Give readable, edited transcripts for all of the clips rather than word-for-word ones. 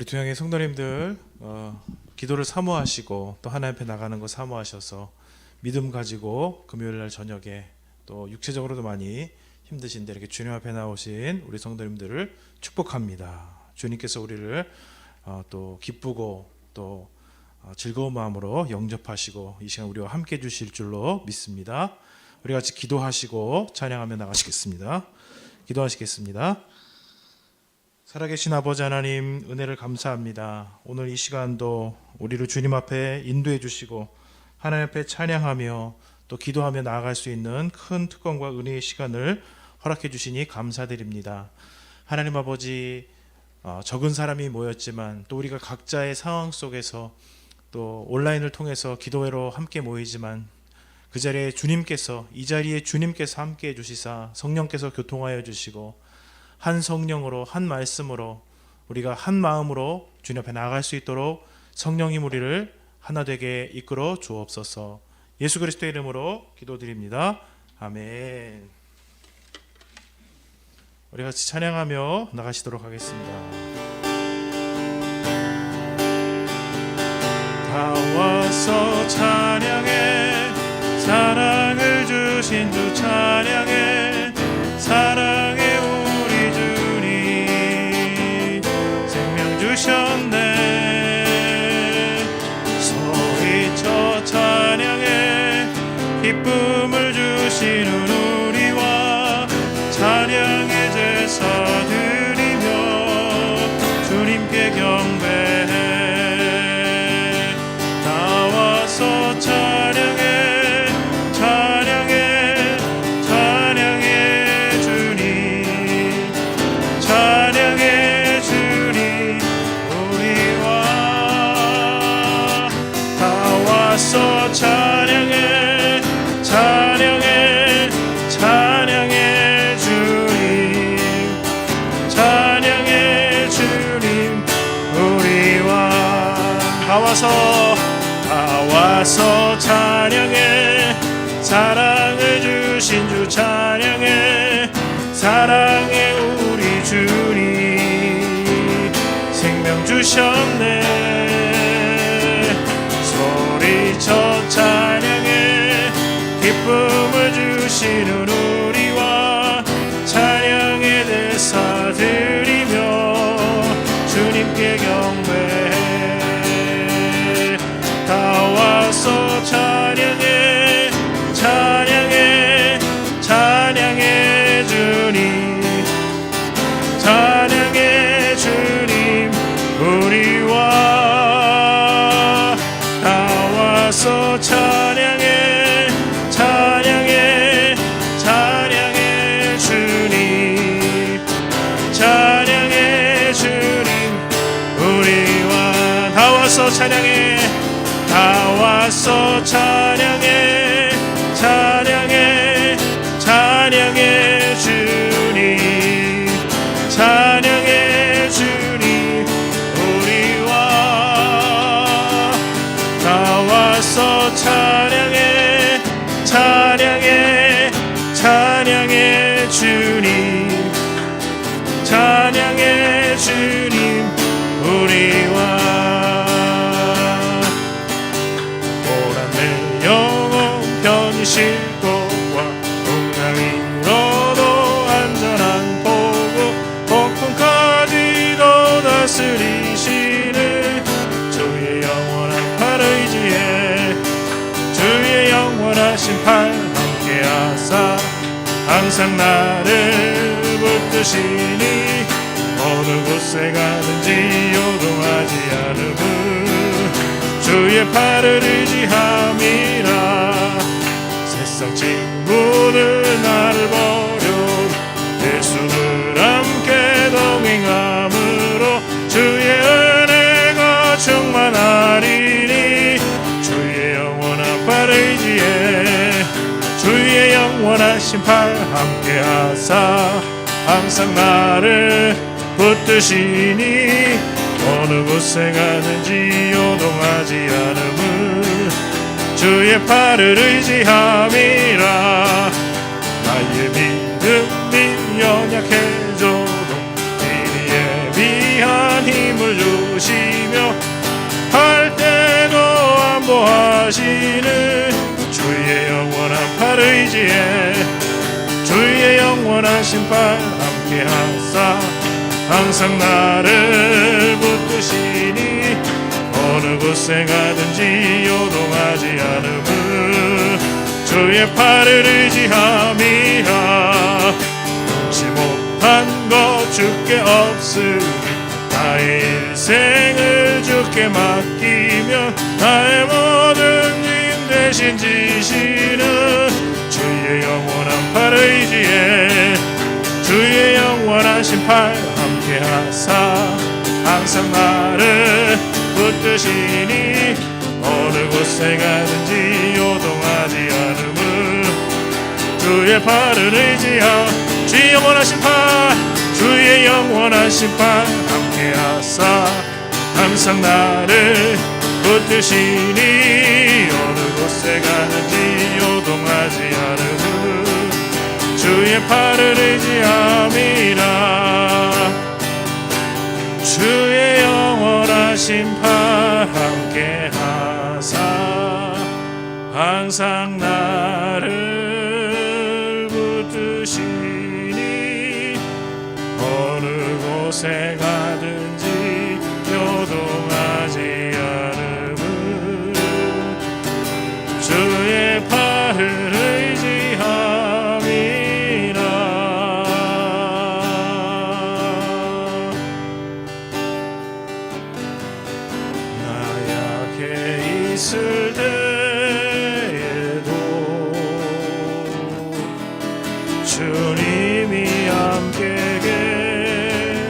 우리 동양의 성도님들 기도를 사모하시고 또 하나님 앞에 나가는 거 사모하셔서 믿음 가지고 금요일날 저녁에 또 육체적으로도 많이 힘드신데 이렇게 주님 앞에 나오신 우리 성도님들을 축복합니다. 주님께서 우리를 또 기쁘고 또 즐거운 마음으로 영접하시고 이 시간 우리와 함께 해주실 줄로 믿습니다. 우리 같이 기도하시고 찬양하며 나가시겠습니다. 기도하시겠습니다. 살아계신 아버지 하나님, 은혜를 감사합니다. 오늘 이 시간도 우리를 주님 앞에 인도해 주시고 하나님 앞에 찬양하며 또 기도하며 나아갈 수 있는 큰 특권과 은혜의 시간을 허락해 주시니 감사드립니다. 하나님 아버지, 적은 사람이 모였지만 또 우리가 각자의 상황 속에서 또 온라인을 통해서 기도회로 함께 모이지만 그 자리에 주님께서, 이 자리에 주님께서 함께 해주시사 성령께서 교통하여 주시고 한 성령으로 한 말씀으로 우리가 한 마음으로 주님 앞에 나아갈 수 있도록 성령님 우리를 하나 되게 이끌어 주옵소서. 예수 그리스도의 이름으로 기도드립니다. 아멘. 우리 같이 찬양하며 나가시도록 하겠습니다. 다 와서 찬양해, 사랑을 주신 주 찬양해, 사랑해 우리 주님 생명 주셨네. 소리쳐 찬양해, 기쁨을 주시는 우리와 찬양의 제사 드리며 주님께 경배해. 나와서 찬양해, 찬양해, 찬양해 주님, 찬양해 주님 우리와. 나와서 찬양해, 찬양해, 찬양해 주님, 찬양해 주님 우리와. 나와서 찬양해, 사랑을 주신 주 찬양해, 사랑해 우리 주님 생명 주셨네. 소리쳐 찬양해, 기쁨을 주시는 우리와 찬양의 대사 드리며 주님께 경배해. 나와서 찬양해, 찬양해, 찬양해 주님, 찬양해 주님 우리와. 나와서 찬양해, 찬양해, 찬양해 주님, 찬양해 주님 우리와. 나와서 찬양해, 나와서 찬양해, 찬양해, 찬양해 주님, 찬양해 주님 우리와. 나와서 찬양해, 찬양해, 찬양해 주님, 찬양해 주님 우리와. 싣고와 동강이로도 안전한 보고 폭풍까지도 다스리시는 주의 영원한 팔 의지에 주의 영원하신 팔 함께하사 항상 나를 붙드시니 어느 곳에 가든지 요동하지 않음은 주의 팔을 의지함이라. 세상 친구들 나를 버려 예수를 함께 동행함으로 주의 은혜가 충만하리니. 주의 영원한 팔 의지에 주의 영원하신 팔 함께하사 항상 나를 붙드시니 어느 곳에 가든지 요동하지 않음은 주의 팔을 의지함이라. 나의 믿음이 연약해져도 미리 예비한 힘을 인도하시는 주의 영원한 팔을 의지해 주의 영원한 신발 함께 하사 항상 나를 붙드시니 어느 곳에 가든지 요동하지 않음은 주의 팔을 의지함이라 능치 못한 것 주께 없으니 나의 일생을 주께 맡기며 나의 모든 짐 대신 지시는 주의 영원한 팔을 의지해 주의 영원한 신발 함께 하사 항상 나를 붙드시니 어느 곳에 가든지 요동하지 않음은 주의 팔을 의지하 주의 영원한 신발 주의 영원한 신발 함께 하사 항상 나를 붙드시니 어느 곳에 가든지 요동하지 않음은 주의 팔을 의지함이라 주의 영원한 신발 함께 하사 항상 나를 붙드시니 어느 곳에 가든지 요동하지 않음은 주의 팔을 의지함이라 나 약해 있을 때에도 주님이 함께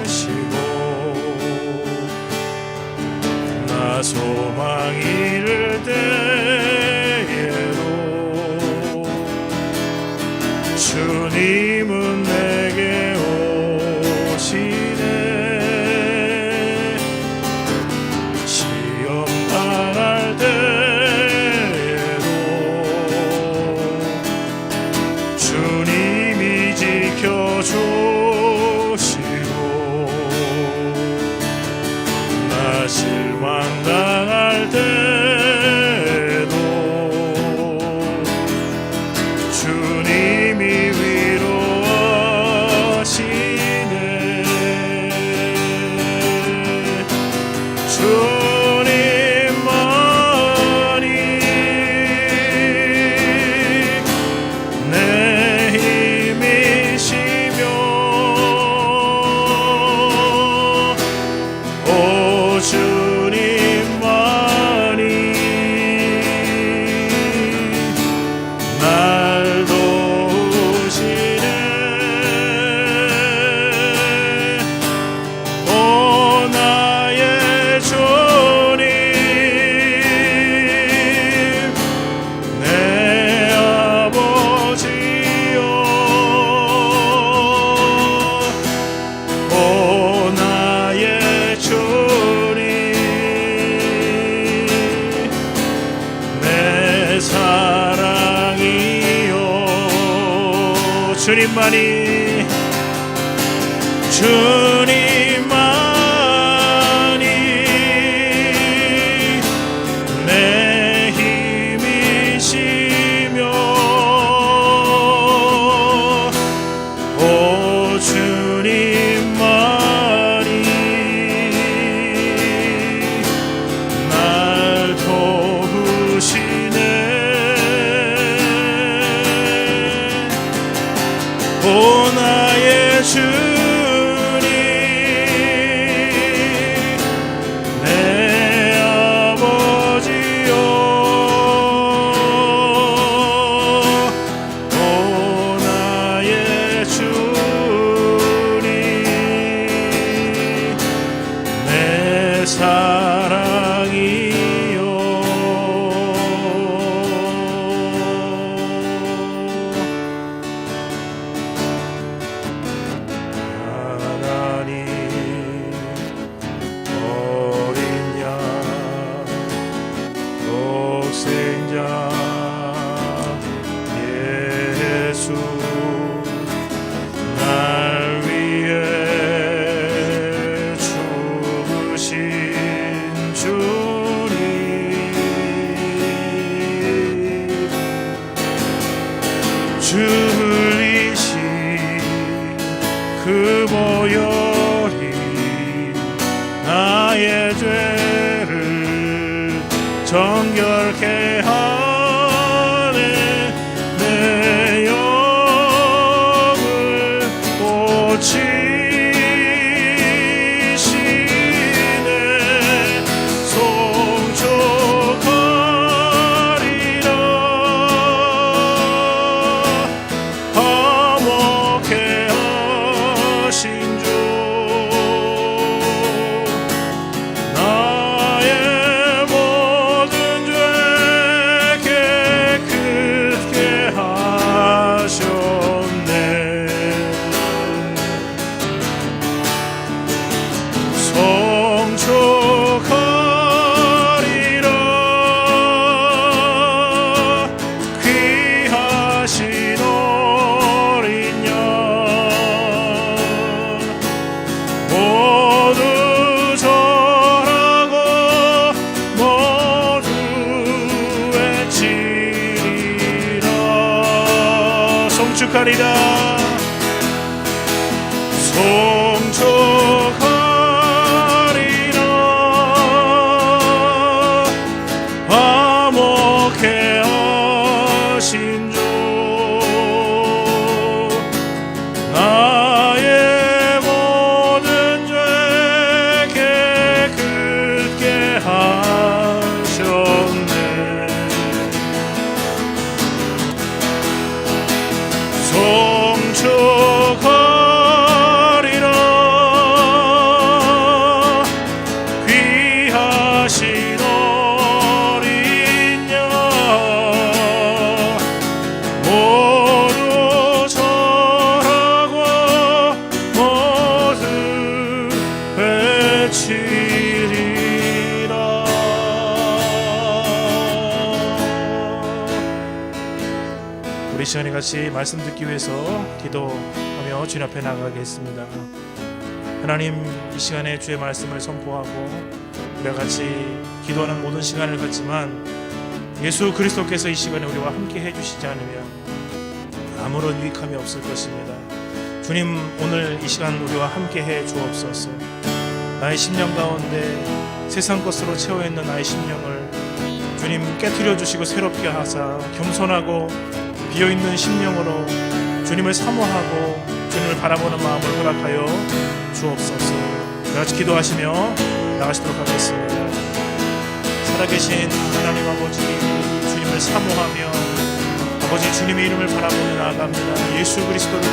계시고 나 소망 잃을 때에도 주님은 내게 오시네 시험 당할 때에도 주님이 지켜주시고 나 실망당할 때에도 주님이 위로하시네 주님만이 내 힘이시며 오 주님만이 날 도우시네 오 나의 주님 내 아버지여 오 나의 주님 내 사랑이여 주님만이 내 힘이시며 오 주님만이 날 도우시네 오 나의 주님 그 보혈이 나의 죄를 정결케 하네. 내 영을 고치시네. 송축하리라. 화목해 하신 주 나의 모든 죄 깨끗게 하셨네. 송축하리라. 귀하신 어린 양 모두 절하고 모두 외치리라. 송축하리라. 송축하리라. 화목해 하신 주 나의 모든 죄 깨끗게 하셨네. 송축하리라. 귀하신 어린 양 모두 절하고 모두 외치리라. 우리 시간에 같이 말씀 듣기 위해서 기도하며 주님 앞에 나가겠습니다. 하나님, 이 시간에 주의 말씀을 선포하고 우리가 같이 기도하는 모든 시간을 갖지만 예수 그리스도께서 이 시간에 우리와 함께 해주시지 않으면 아무런 유익함이 없을 것입니다. 주님, 오늘 이 시간 우리와 함께 해 주옵소서. 나의 심령 가운데 세상 것으로 채워있는 나의 심령을 주님 깨트려 주시고 새롭게 하사 겸손하고 비어있는 심령으로 주님을 사모하고 주님을 바라보는 마음을 허락하여 주옵소서. 같이 기도하시며 나가시도록 하겠습니다. 살아계신 하나님 아버지, 주님을 사모하며 아버지 주님의 이름을 바라보며 나아갑니다. 예수 그리스도를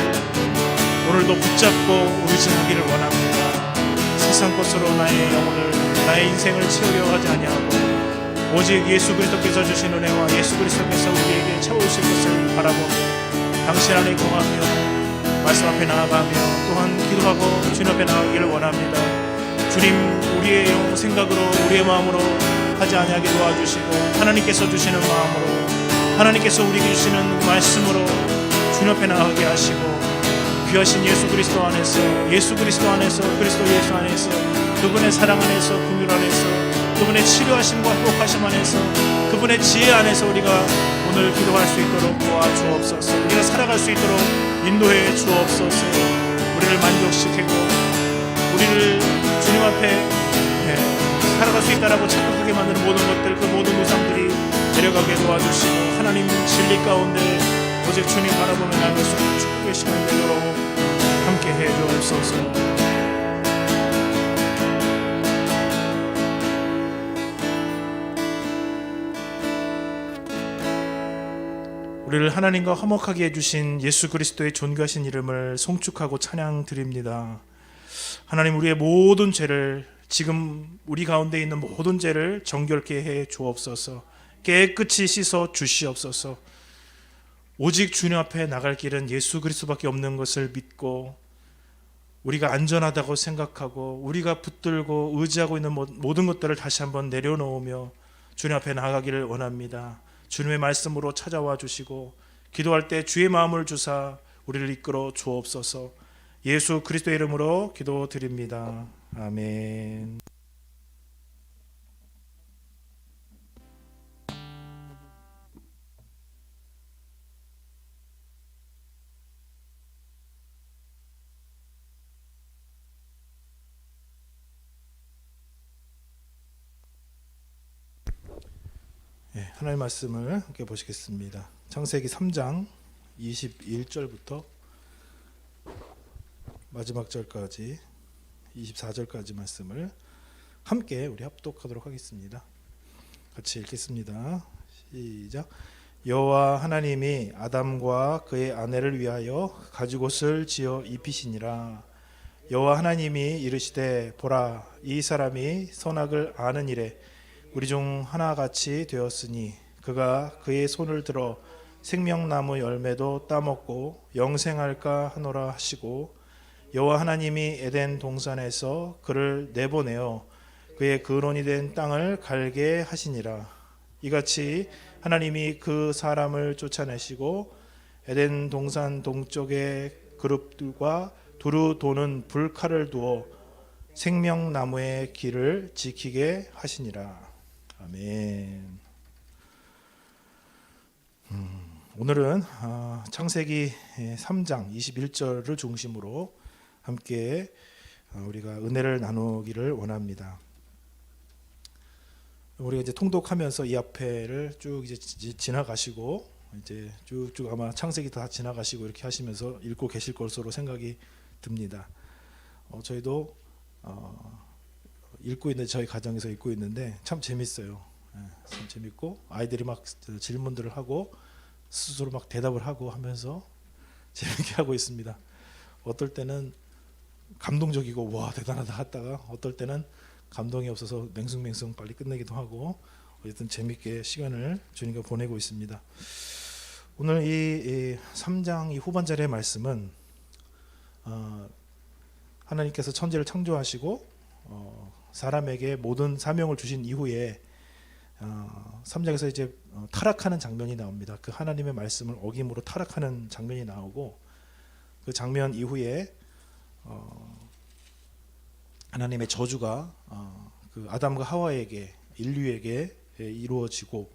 오늘도 붙잡고 의지하기를 원합니다. 세상 것으로 나의 영혼을, 나의 인생을 채우려 하지 아니하고 오직 예수 그리스도께서 주신 은혜와 예수 그리스도께서 우리에게 채우실 것을 바라보며 당신 안에 거하며 말씀 앞에 나아가며 또한 기도하고 주님 앞에 나아가기를 원합니다. 주님, 우리의 영 생각으로 우리의 마음으로 하지 아니하게 도와주시고 하나님께서 주시는 마음으로 하나님께서 우리에게 주시는 말씀으로 주님 앞에 나아가게 하시고 귀하신 예수 그리스도 안에서 예수 그리스도 안에서 그리스도 예수 안에서 그분의 사랑 안에서 긍휼 안에서 그분의 치료하심과 회복하심 안에서 그분의 지혜 안에서 우리가 오늘 기도할 수 있도록 도와주옵소서. 우리가 살아갈 수 있도록 인도해 주옵소서. 우리를 만족시키고 우리를 주님 앞에 살아갈 수 있다라고 착각하게 만드는 모든 것들, 그 모든 우상들이 내려가게 도와주시고 하나님 진리 가운데 오직 주님 바라보며 나갈 수 있는 축복의 시간이 되도록 함께 해 주옵소서. 우리를 하나님과 화목하게 해주신 예수 그리스도의 존귀하신 이름을 송축하고 찬양 드립니다. 하나님, 우리의 모든 죄를, 지금 우리 가운데 있는 모든 죄를 정결케 해 주옵소서. 깨끗이 씻어 주시옵소서. 오직 주님 앞에 나갈 길은 예수 그리스도밖에 없는 것을 믿고 우리가 안전하다고 생각하고 우리가 붙들고 의지하고 있는 모든 것들을 다시 한번 내려놓으며 주님 앞에 나가기를 원합니다. 주님의 말씀으로 찾아와 주시고 기도할 때 주의 마음을 주사 우리를 이끌어 주옵소서. 예수 그리스도의 이름으로 기도드립니다. 아멘. 하나님의 말씀을 함께 보시겠습니다. 창세기 3장 21절부터 마지막 절까지 24절까지 말씀을 함께 우리 합독하도록 하겠습니다. 같이 읽겠습니다. 시작. 여호와 하나님이 아담과 그의 아내를 위하여 가죽옷을 지어 입히시니라. 여호와 하나님이 이르시되 보라, 이 사람이 선악을 아는 일에 우리 중 하나같이 되었으니 그가 그의 손을 들어 생명나무 열매도 따먹고 영생할까 하노라 하시고, 여호와 하나님이 에덴 동산에서 그를 내보내어 그의 근원이 된 땅을 갈게 하시니라. 이같이 하나님이 그 사람을 쫓아내시고 에덴 동산 동쪽에 그룹들과 두루 도는 불칼을 두어 생명나무의 길을 지키게 하시니라. 아멘. 오늘은 창세기 3장 21절을 중심으로 함께 우리가 은혜를 나누기를 원합니다. 우리가 이제 통독하면서 이 앞에를 쭉 이제 지나가시고 이제 쭉쭉 아마 창세기 다 지나가시고 이렇게 하시면서 읽고 계실 것으로 생각이 듭니다. 저희도 읽고 있는 저희 가정에서 읽고 있는데 참 재밌어요. 참 재밌고 아이들이 막 질문들을 하고 스스로 막 대답을 하고 하면서 재밌게 하고 있습니다. 어떨 때는 감동적이고 와 대단하다 했다가 어떨 때는 감동이 없어서 맹숭맹숭 빨리 끝내기도 하고, 어쨌든 재밌게 시간을 주님과 보내고 있습니다. 오늘 이 3장 이 후반절의 말씀은 하나님께서 천지를 창조하시고 사람에게 모든 사명을 주신 이후에 3장에서 이제 타락하는 장면이 나옵니다. 그 하나님의 말씀을 어김으로 타락하는 장면이 나오고, 그 장면 이후에 하나님의 저주가 그 아담과 하와에게, 인류에게 이루어지고,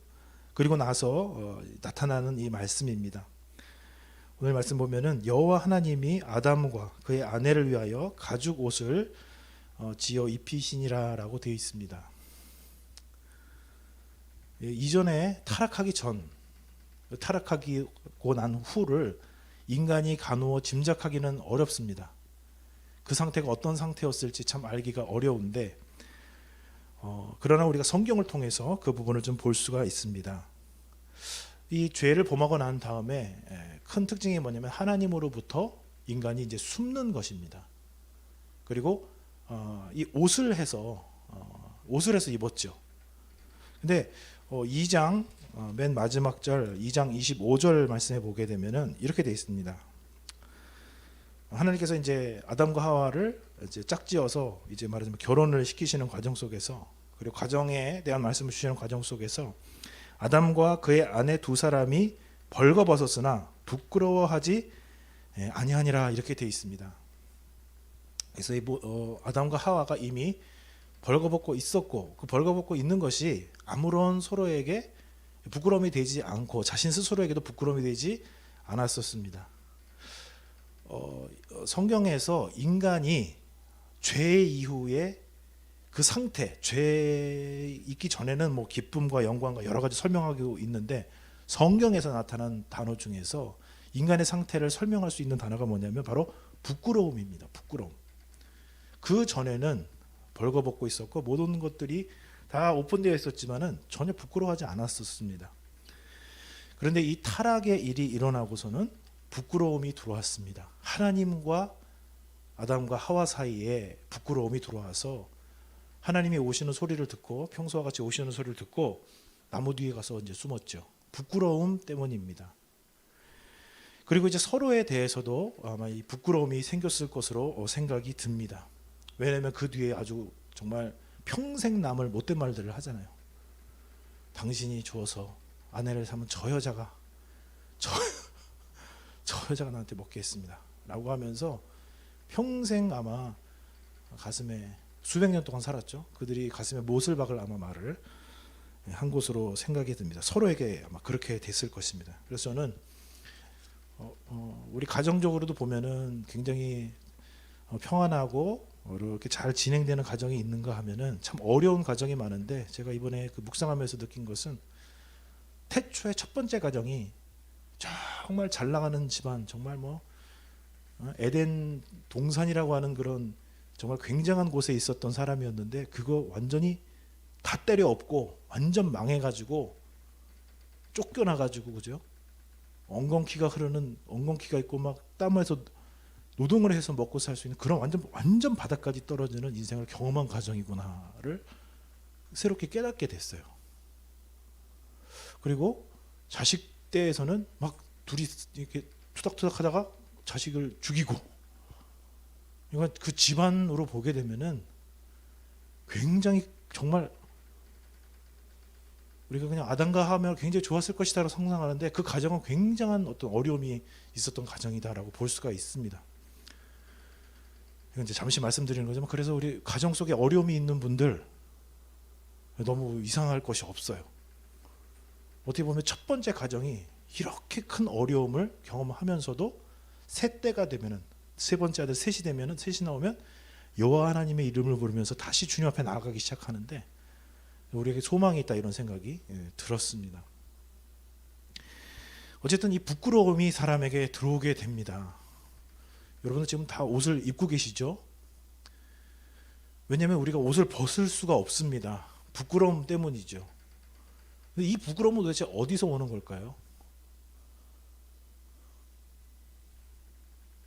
그리고 나서 나타나는 이 말씀입니다. 오늘 말씀 보면은 여호와 하나님이 아담과 그의 아내를 위하여 가죽 옷을 지어 입히시니라라고 되어 있습니다. 이전에 타락하고 난 후를 인간이 가누어 짐작하기는 어렵습니다. 그 상태가 어떤 상태였을지 참 알기가 어려운데, 그러나 우리가 성경을 통해서 그 부분을 좀 볼 수가 있습니다. 이 죄를 범하고 난 다음에 큰 특징이 뭐냐면 하나님으로부터 인간이 이제 숨는 것입니다. 그리고 이 옷을 해서 입었죠. 근데 2장 맨 마지막 절 2장 25절 말씀해 보게 되면은 이렇게 되어 있습니다. 하나님께서 이제 아담과 하와를 이제 짝지어서 이제 말하자면 결혼을 시키시는 과정 속에서, 그리고 가정에 대한 말씀을 주시는 과정 속에서 아담과 그의 아내 두 사람이 벌거벗었으나 부끄러워하지 아니하니라 이렇게 되어 있습니다. 그래서 아담과 하와가 이미 벌거벗고 있었고, 그 벌거벗고 있는 것이 아무런 서로에게 부끄러움이 되지 않고 자신 스스로에게도 부끄러움이 되지 않았었습니다. 성경에서 인간이 죄 이후에 그 상태, 죄 있기 전에는 뭐 기쁨과 영광과 여러 가지 설명하고 있는데, 성경에서 나타난 단어 중에서 인간의 상태를 설명할 수 있는 단어가 뭐냐면 바로 부끄러움입니다. 부끄러움. 그 전에는 벌거벗고 있었고 모든 것들이 다 오픈되어 있었지만은 전혀 부끄러워하지 않았었습니다. 그런데 이 타락의 일이 일어나고서는 부끄러움이 들어왔습니다. 하나님과 아담과 하와 사이에 부끄러움이 들어와서 하나님이 오시는 소리를 듣고, 평소와 같이 오시는 소리를 듣고 나무 뒤에 가서 이제 숨었죠. 부끄러움 때문입니다. 그리고 이제 서로에 대해서도 아마 이 부끄러움이 생겼을 것으로 생각이 듭니다. 왜냐하면 그 뒤에 아주 정말 평생 남을 못된 말들을 하잖아요. 당신이 주어서 아내를 삼은 저 여자가 나한테 먹게 했습니다 라고 하면서 평생 아마 가슴에 수백 년 동안 살았죠. 그들이 가슴에 못을 박을 아마 말을 한 것으로 생각이 듭니다. 서로에게 아마 그렇게 됐을 것입니다. 그래서 저는 우리 가정적으로도 보면은 굉장히 평안하고 이렇게 잘 진행되는 가정이 있는가 하면은 참 어려운 가정이 많은데, 제가 이번에 그 묵상하면서 느낀 것은 태초의 첫 번째 가정이 정말 잘 나가는 집안, 정말 뭐 에덴 동산이라고 하는 그런 정말 굉장한 곳에 있었던 사람이었는데 그거 완전히 다 때려 엎고 완전 망해가지고 쫓겨나가지고, 그죠? 엉겅퀴가 흐르는, 엉겅퀴가 있고 막 땀에서 노동을 해서 먹고 살 수 있는 그런 완전 바닥까지 떨어지는 인생을 경험한 가정이구나를 새롭게 깨닫게 됐어요. 그리고 자식 때에서는 막 둘이 이렇게 투닥투닥 하다가 자식을 죽이고, 그러니까 그 집안으로 보게 되면은 굉장히 정말 우리가 그냥 아담과 하면 굉장히 좋았을 것이다라고 상상하는데 그 가정은 굉장한 어떤 어려움이 있었던 가정이다라고 볼 수가 있습니다. 이건 이제 잠시 말씀드리는 거지만, 그래서 우리 가정 속에 어려움이 있는 분들 너무 이상할 것이 없어요. 어떻게 보면 첫 번째 가정이 이렇게 큰 어려움을 경험하면서도 세 때가 되면은, 세 번째 아들 셋이 되면은, 셋이 나오면 여호와 하나님의 이름을 부르면서 다시 주님 앞에 나아가기 시작하는데 우리에게 소망이 있다, 이런 생각이 들었습니다. 어쨌든 이 부끄러움이 사람에게 들어오게 됩니다. 여러분들 지금 다 옷을 입고 계시죠? 왜냐하면 우리가 옷을 벗을 수가 없습니다. 부끄러움 때문이죠. 근데 이 부끄러움은 도대체 어디서 오는 걸까요?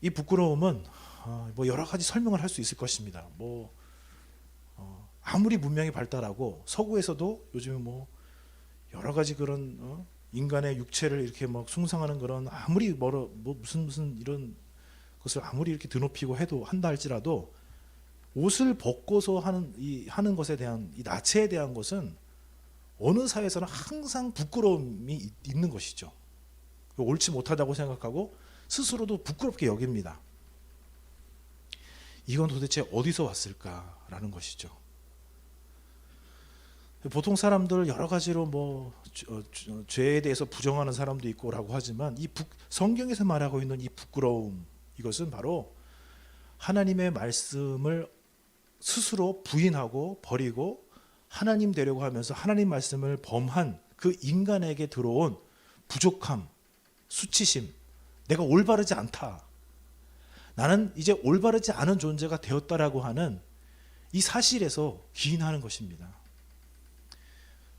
이 부끄러움은 뭐 여러 가지 설명을 할 수 있을 것입니다. 뭐 아무리 문명이 발달하고 서구에서도 요즘에 뭐 여러 가지 그런 인간의 육체를 이렇게 막 숭상하는 그런, 아무리 뭐 무슨 이런 것을 아무리 이렇게 드높이고 해도 한다 할지라도 옷을 벗고서 하는 것에 대한, 이 나체에 대한 것은 어느 사회에서는 항상 부끄러움이 있는 것이죠. 옳지 못하다고 생각하고 스스로도 부끄럽게 여깁니다. 이건 도대체 어디서 왔을까라는 것이죠. 보통 사람들 여러 가지로 뭐 죄에 대해서 부정하는 사람도 있고라고 하지만, 이 성경에서 말하고 있는 이 부끄러움, 이것은 바로 하나님의 말씀을 스스로 부인하고 버리고 하나님 되려고 하면서 하나님 말씀을 범한 그 인간에게 들어온 부족함, 수치심, 내가 올바르지 않다, 나는 이제 올바르지 않은 존재가 되었다라고 하는 이 사실에서 기인하는 것입니다.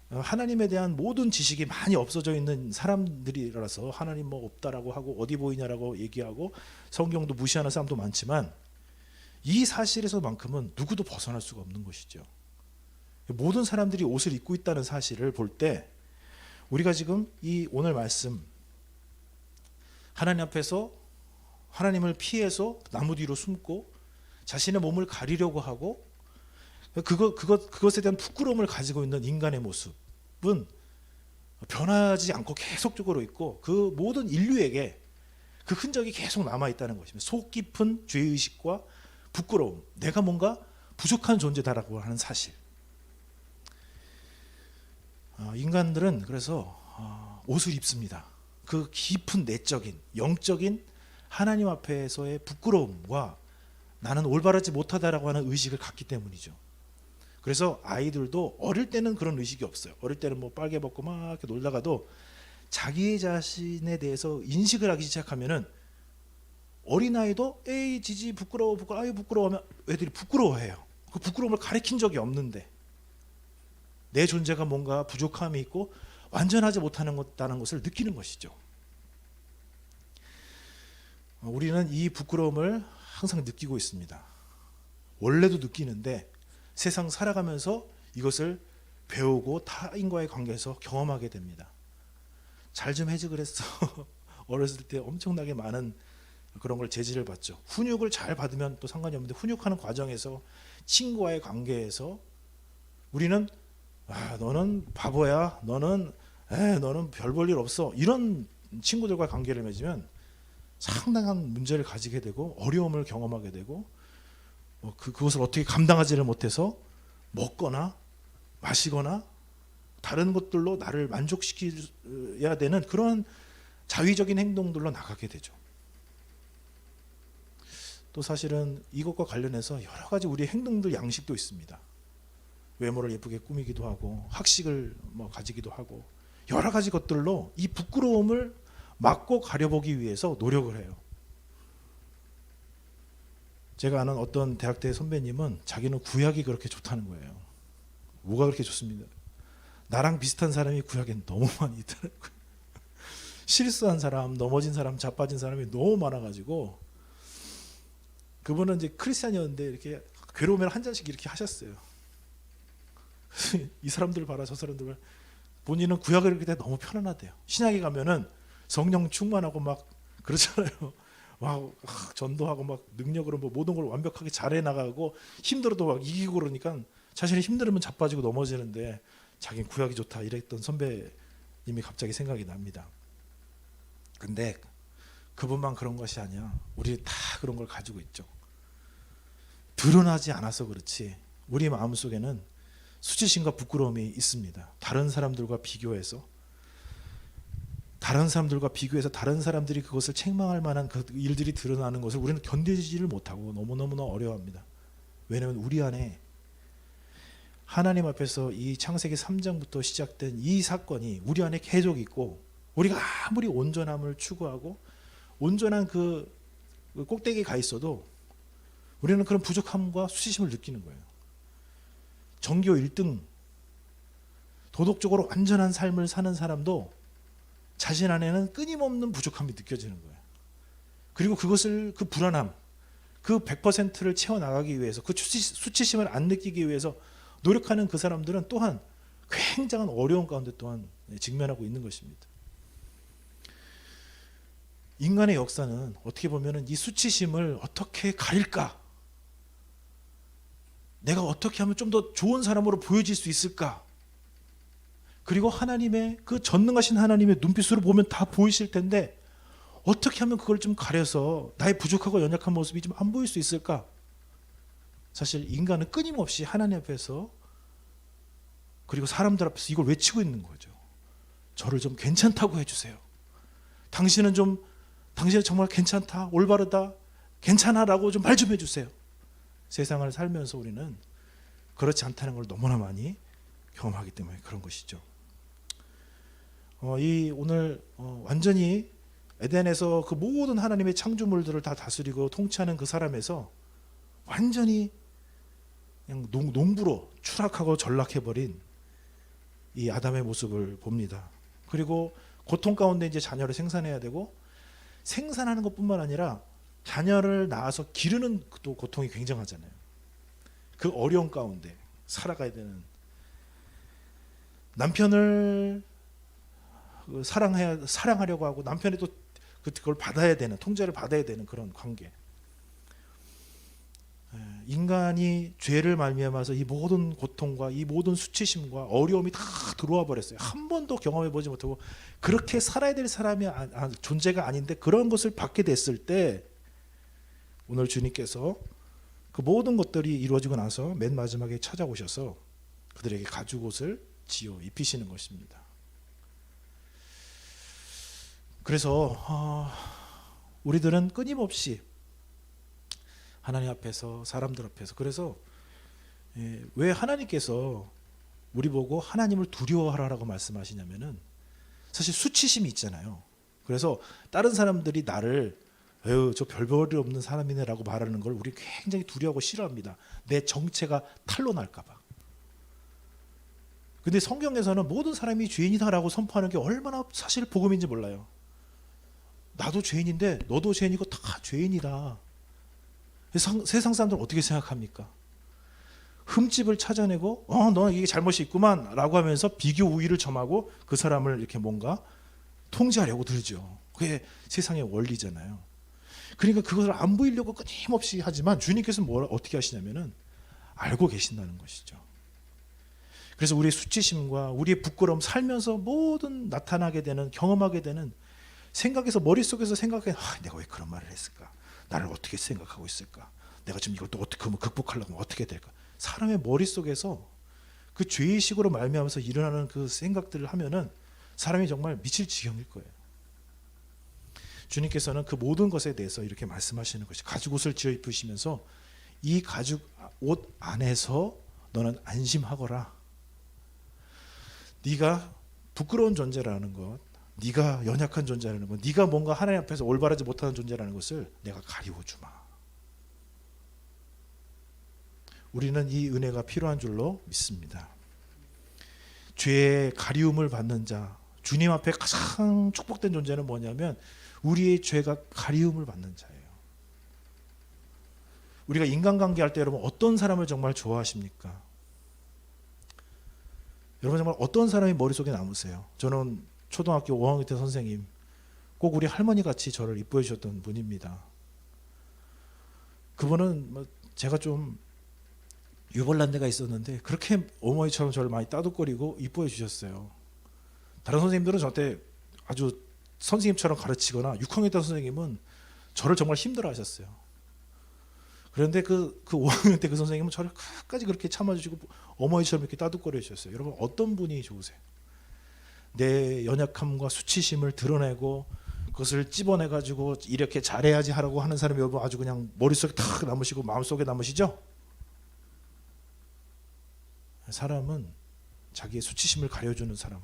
하나님에 대한 모든 지식이 많이 없어져 있는 사람들이라서 하나님 뭐 없다라고 하고 어디 보이냐라고 얘기하고 성경도 무시하는 사람도 많지만, 이 사실에서만큼은 누구도 벗어날 수가 없는 것이죠. 모든 사람들이 옷을 입고 있다는 사실을 볼 때 우리가 지금 이 오늘 말씀, 하나님 앞에서 하나님을 피해서 나무 뒤로 숨고 자신의 몸을 가리려고 하고 그것에 대한 부끄러움을 가지고 있는 인간의 모습은 변하지 않고 계속적으로 있고, 그 모든 인류에게 그 흔적이 계속 남아 있다는 것입니다. 속 깊은 죄의식과 부끄러움, 내가 뭔가 부족한 존재다라고 하는 사실. 인간들은 그래서 옷을 입습니다. 그 깊은 내적인, 영적인 하나님 앞에서의 부끄러움과 나는 올바르지 못하다라고 하는 의식을 갖기 때문이죠. 그래서 아이들도 어릴 때는 그런 의식이 없어요. 어릴 때는 뭐 빨개 벗고 막 이렇게 놀다가도 자기 자신에 대해서 인식을 하기 시작하면은, 어린아이도 에이 지지 부끄러워 아유 부끄러워 하면 애들이 부끄러워해요. 그 부끄러움을 가리킨 적이 없는데 내 존재가 뭔가 부족함이 있고 완전하지 못하는 것다는 것을 느끼는 것이죠. 우리는 이 부끄러움을 항상 느끼고 있습니다. 원래도 느끼는데 세상 살아가면서 이것을 배우고 타인과의 관계에서 경험하게 됩니다. 잘 좀 해지 그랬어. 어렸을 때 엄청나게 많은 그런 걸 제지를 받죠. 훈육을 잘 받으면 또 상관이 없는데, 훈육하는 과정에서 친구와의 관계에서 우리는 너는 바보야, 너는 별 볼 일 없어, 이런 친구들과 관계를 맺으면 상당한 문제를 가지게 되고 어려움을 경험하게 되고, 그것을 어떻게 감당하지를 못해서 먹거나 마시거나 다른 것들로 나를 만족시켜야 되는 그런 자위적인 행동들로 나가게 되죠. 또 사실은 이것과 관련해서 여러 가지 우리의 행동들, 양식도 있습니다. 외모를 예쁘게 꾸미기도 하고 학식을 뭐 가지기도 하고 여러 가지 것들로 이 부끄러움을 막고 가려보기 위해서 노력을 해요. 제가 아는 어떤 대학때 선배님은 자기는 구약이 그렇게 좋다는 거예요. 뭐가 그렇게 좋습니다. 나랑 비슷한 사람이 구약엔 너무 많이 있더라고요. 실수한 사람, 넘어진 사람, 자빠진 사람이 너무 많아가지고 그분은 이제 크리스찬이었는데 이렇게 괴로우면 한 잔씩 이렇게 하셨어요. 이 사람들 봐라, 저 사람들 봐라. 본인은 구약을 읽을 때 너무 편안하대요. 신약에 가면은 성령 충만하고 막 그렇잖아요. 막 전도하고 막 능력으로 뭐 모든 걸 완벽하게 잘해 나가고 힘들어도 막 이기고 그러니까 자신이 힘들으면 자빠지고 넘어지는데 자기는 구약이 좋다 이랬던 선배님이 갑자기 생각이 납니다. 근데 그분만 그런 것이 아니야. 우리 다 그런 걸 가지고 있죠. 드러나지 않아서 그렇지 우리 마음속에는 수치심과 부끄러움이 있습니다. 다른 사람들과 비교해서 다른 사람들이 그것을 책망할 만한 그 일들이 드러나는 것을 우리는 견디지를 못하고 너무너무나 어려워합니다. 왜냐하면 우리 안에 하나님 앞에서 이 창세기 3장부터 시작된 이 사건이 우리 안에 계속 있고 우리가 아무리 온전함을 추구하고 온전한 그 꼭대기에 가 있어도 우리는 그런 부족함과 수치심을 느끼는 거예요. 전교 1등 도덕적으로 완전한 삶을 사는 사람도 자신 안에는 끊임없는 부족함이 느껴지는 거예요. 그리고 그것을 그 불안함 그 100%를 채워나가기 위해서 그 수치심을 안 느끼기 위해서 노력하는 그 사람들은 또한 굉장한 어려운 가운데 또한 직면하고 있는 것입니다. 인간의 역사는 어떻게 보면 이 수치심을 어떻게 가릴까? 내가 어떻게 하면 좀 더 좋은 사람으로 보여질 수 있을까? 그리고 하나님의 그 전능하신 하나님의 눈빛으로 보면 다 보이실 텐데 어떻게 하면 그걸 좀 가려서 나의 부족하고 연약한 모습이 좀 안 보일 수 있을까? 사실 인간은 끊임없이 하나님 앞에서 그리고 사람들 앞에서 이걸 외치고 있는 거죠. 저를 좀 괜찮다고 해주세요. 당신은 정말 괜찮다, 올바르다, 괜찮아라고 좀 말 좀 해주세요. 세상을 살면서 우리는 그렇지 않다는 걸 너무나 많이 경험하기 때문에 그런 것이죠. 오늘 완전히 에덴에서 그 모든 하나님의 창조물들을 다 다스리고 통치하는 그 사람에서 완전히 그냥 농부로 추락하고 전락해버린 이 아담의 모습을 봅니다. 그리고 고통 가운데 이제 자녀를 생산해야 되고 생산하는 것뿐만 아니라 자녀를 낳아서 기르는 또 고통이 굉장하잖아요. 그 어려운 가운데 살아가야 되는 남편을 사랑하려고 하고 남편이 또 그걸 받아야 되는 통제를 받아야 되는 그런 관계. 인간이 죄를 말미암아서 이 모든 고통과 이 모든 수치심과 어려움이 다 들어와 버렸어요. 한 번도 경험해 보지 못하고 그렇게 살아야 될 사람이 존재가 아닌데 그런 것을 받게 됐을 때 오늘 주님께서 그 모든 것들이 이루어지고 나서 맨 마지막에 찾아오셔서 그들에게 가죽옷을 지어 입히시는 것입니다. 그래서 우리들은 끊임없이 하나님 앞에서 사람들 앞에서 그래서 왜 하나님께서 우리 보고 하나님을 두려워하라고 말씀하시냐면은 사실 수치심이 있잖아요. 그래서 다른 사람들이 나를 저 별볼이 없는 사람이네라고 말하는 걸 우리 굉장히 두려워하고 싫어합니다. 내 정체가 탄로 날까 봐. 근데 성경에서는 모든 사람이 죄인이다라고 선포하는 게 얼마나 사실 복음인지 몰라요. 나도 죄인인데 너도 죄인이고 다 죄인이다. 세상 사람들은 어떻게 생각합니까? 흠집을 찾아내고 너는 이게 잘못이 있구만 라고 하면서 비교 우위를 점하고 그 사람을 이렇게 뭔가 통제하려고 들죠. 그게 세상의 원리잖아요. 그러니까 그것을 안 보이려고 끊임없이 하지만 주님께서는 어떻게 하시냐면은 알고 계신다는 것이죠. 그래서 우리의 수치심과 우리의 부끄러움 살면서 모든 나타나게 되는 경험하게 되는 생각에서 머릿속에서 생각해 내가 왜 그런 말을 했을까? 나를 어떻게 생각하고 있을까? 내가 지금 이걸 또 어떻게 극복하려고 하면 어떻게 될까? 사람의 머릿속에서 그 죄의식으로 말미암아서 일어나는 그 생각들을 하면은 사람이 정말 미칠 지경일 거예요. 주님께서는 그 모든 것에 대해서 이렇게 말씀하시는 것이 가죽옷을 지어 입으시면서 이 가죽 옷 안에서 너는 안심하거라. 네가 부끄러운 존재라는 것, 네가 연약한 존재라는 것, 네가 뭔가 하나님 앞에서 올바르지 못하는 존재라는 것을 내가 가리워주마. 우리는 이 은혜가 필요한 줄로 믿습니다. 죄의 가리움을 받는 자, 주님 앞에 가장 축복된 존재는 뭐냐면 우리의 죄가 가리움을 받는 자예요. 우리가 인간관계 할 때 여러분 어떤 사람을 정말 좋아하십니까? 여러분 정말 어떤 사람이 머릿속에 남으세요? 저는 초등학교 5학년 때 선생님, 꼭 우리 할머니 같이 저를 이뻐해 주셨던 분입니다. 그분은 제가 좀 유별난 데가 있었는데 그렇게 어머니처럼 저를 많이 따뜻거리고 이뻐해 주셨어요. 다른 선생님들은 저한테 아주 선생님처럼 가르치거나 6학년 때 선생님은 저를 정말 힘들어 하셨어요. 그런데 그 5학년 때 그 선생님은 저를 끝까지 그렇게 참아주시고 어머니처럼 이렇게 따뜻거려 주셨어요. 여러분 어떤 분이 좋으세요? 내 연약함과 수치심을 드러내고 그것을 찝어내가지고 이렇게 잘해야지 하라고 하는 사람이 여러분 아주 그냥 머릿속에 탁 남으시고 마음속에 남으시죠? 사람은 자기의 수치심을 가려주는 사람,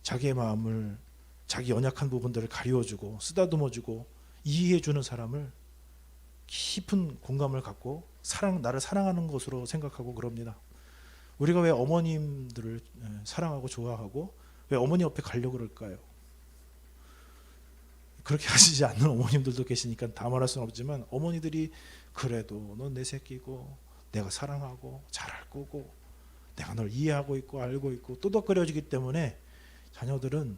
자기의 마음을, 자기 연약한 부분들을 가리워주고 쓰다듬어주고 이해해주는 사람을 깊은 공감을 갖고 나를 사랑하는 것으로 생각하고 그럽니다. 우리가 왜 어머님들을 사랑하고 좋아하고 왜 어머니 옆에 가려고 그럴까요? 그렇게 하시지 않는 어머님들도 계시니까 다 말할 수는 없지만 어머니들이 그래도 넌 내 새끼고 내가 사랑하고 잘할 거고 내가 널 이해하고 있고 알고 있고 또덕거려지기 때문에 자녀들은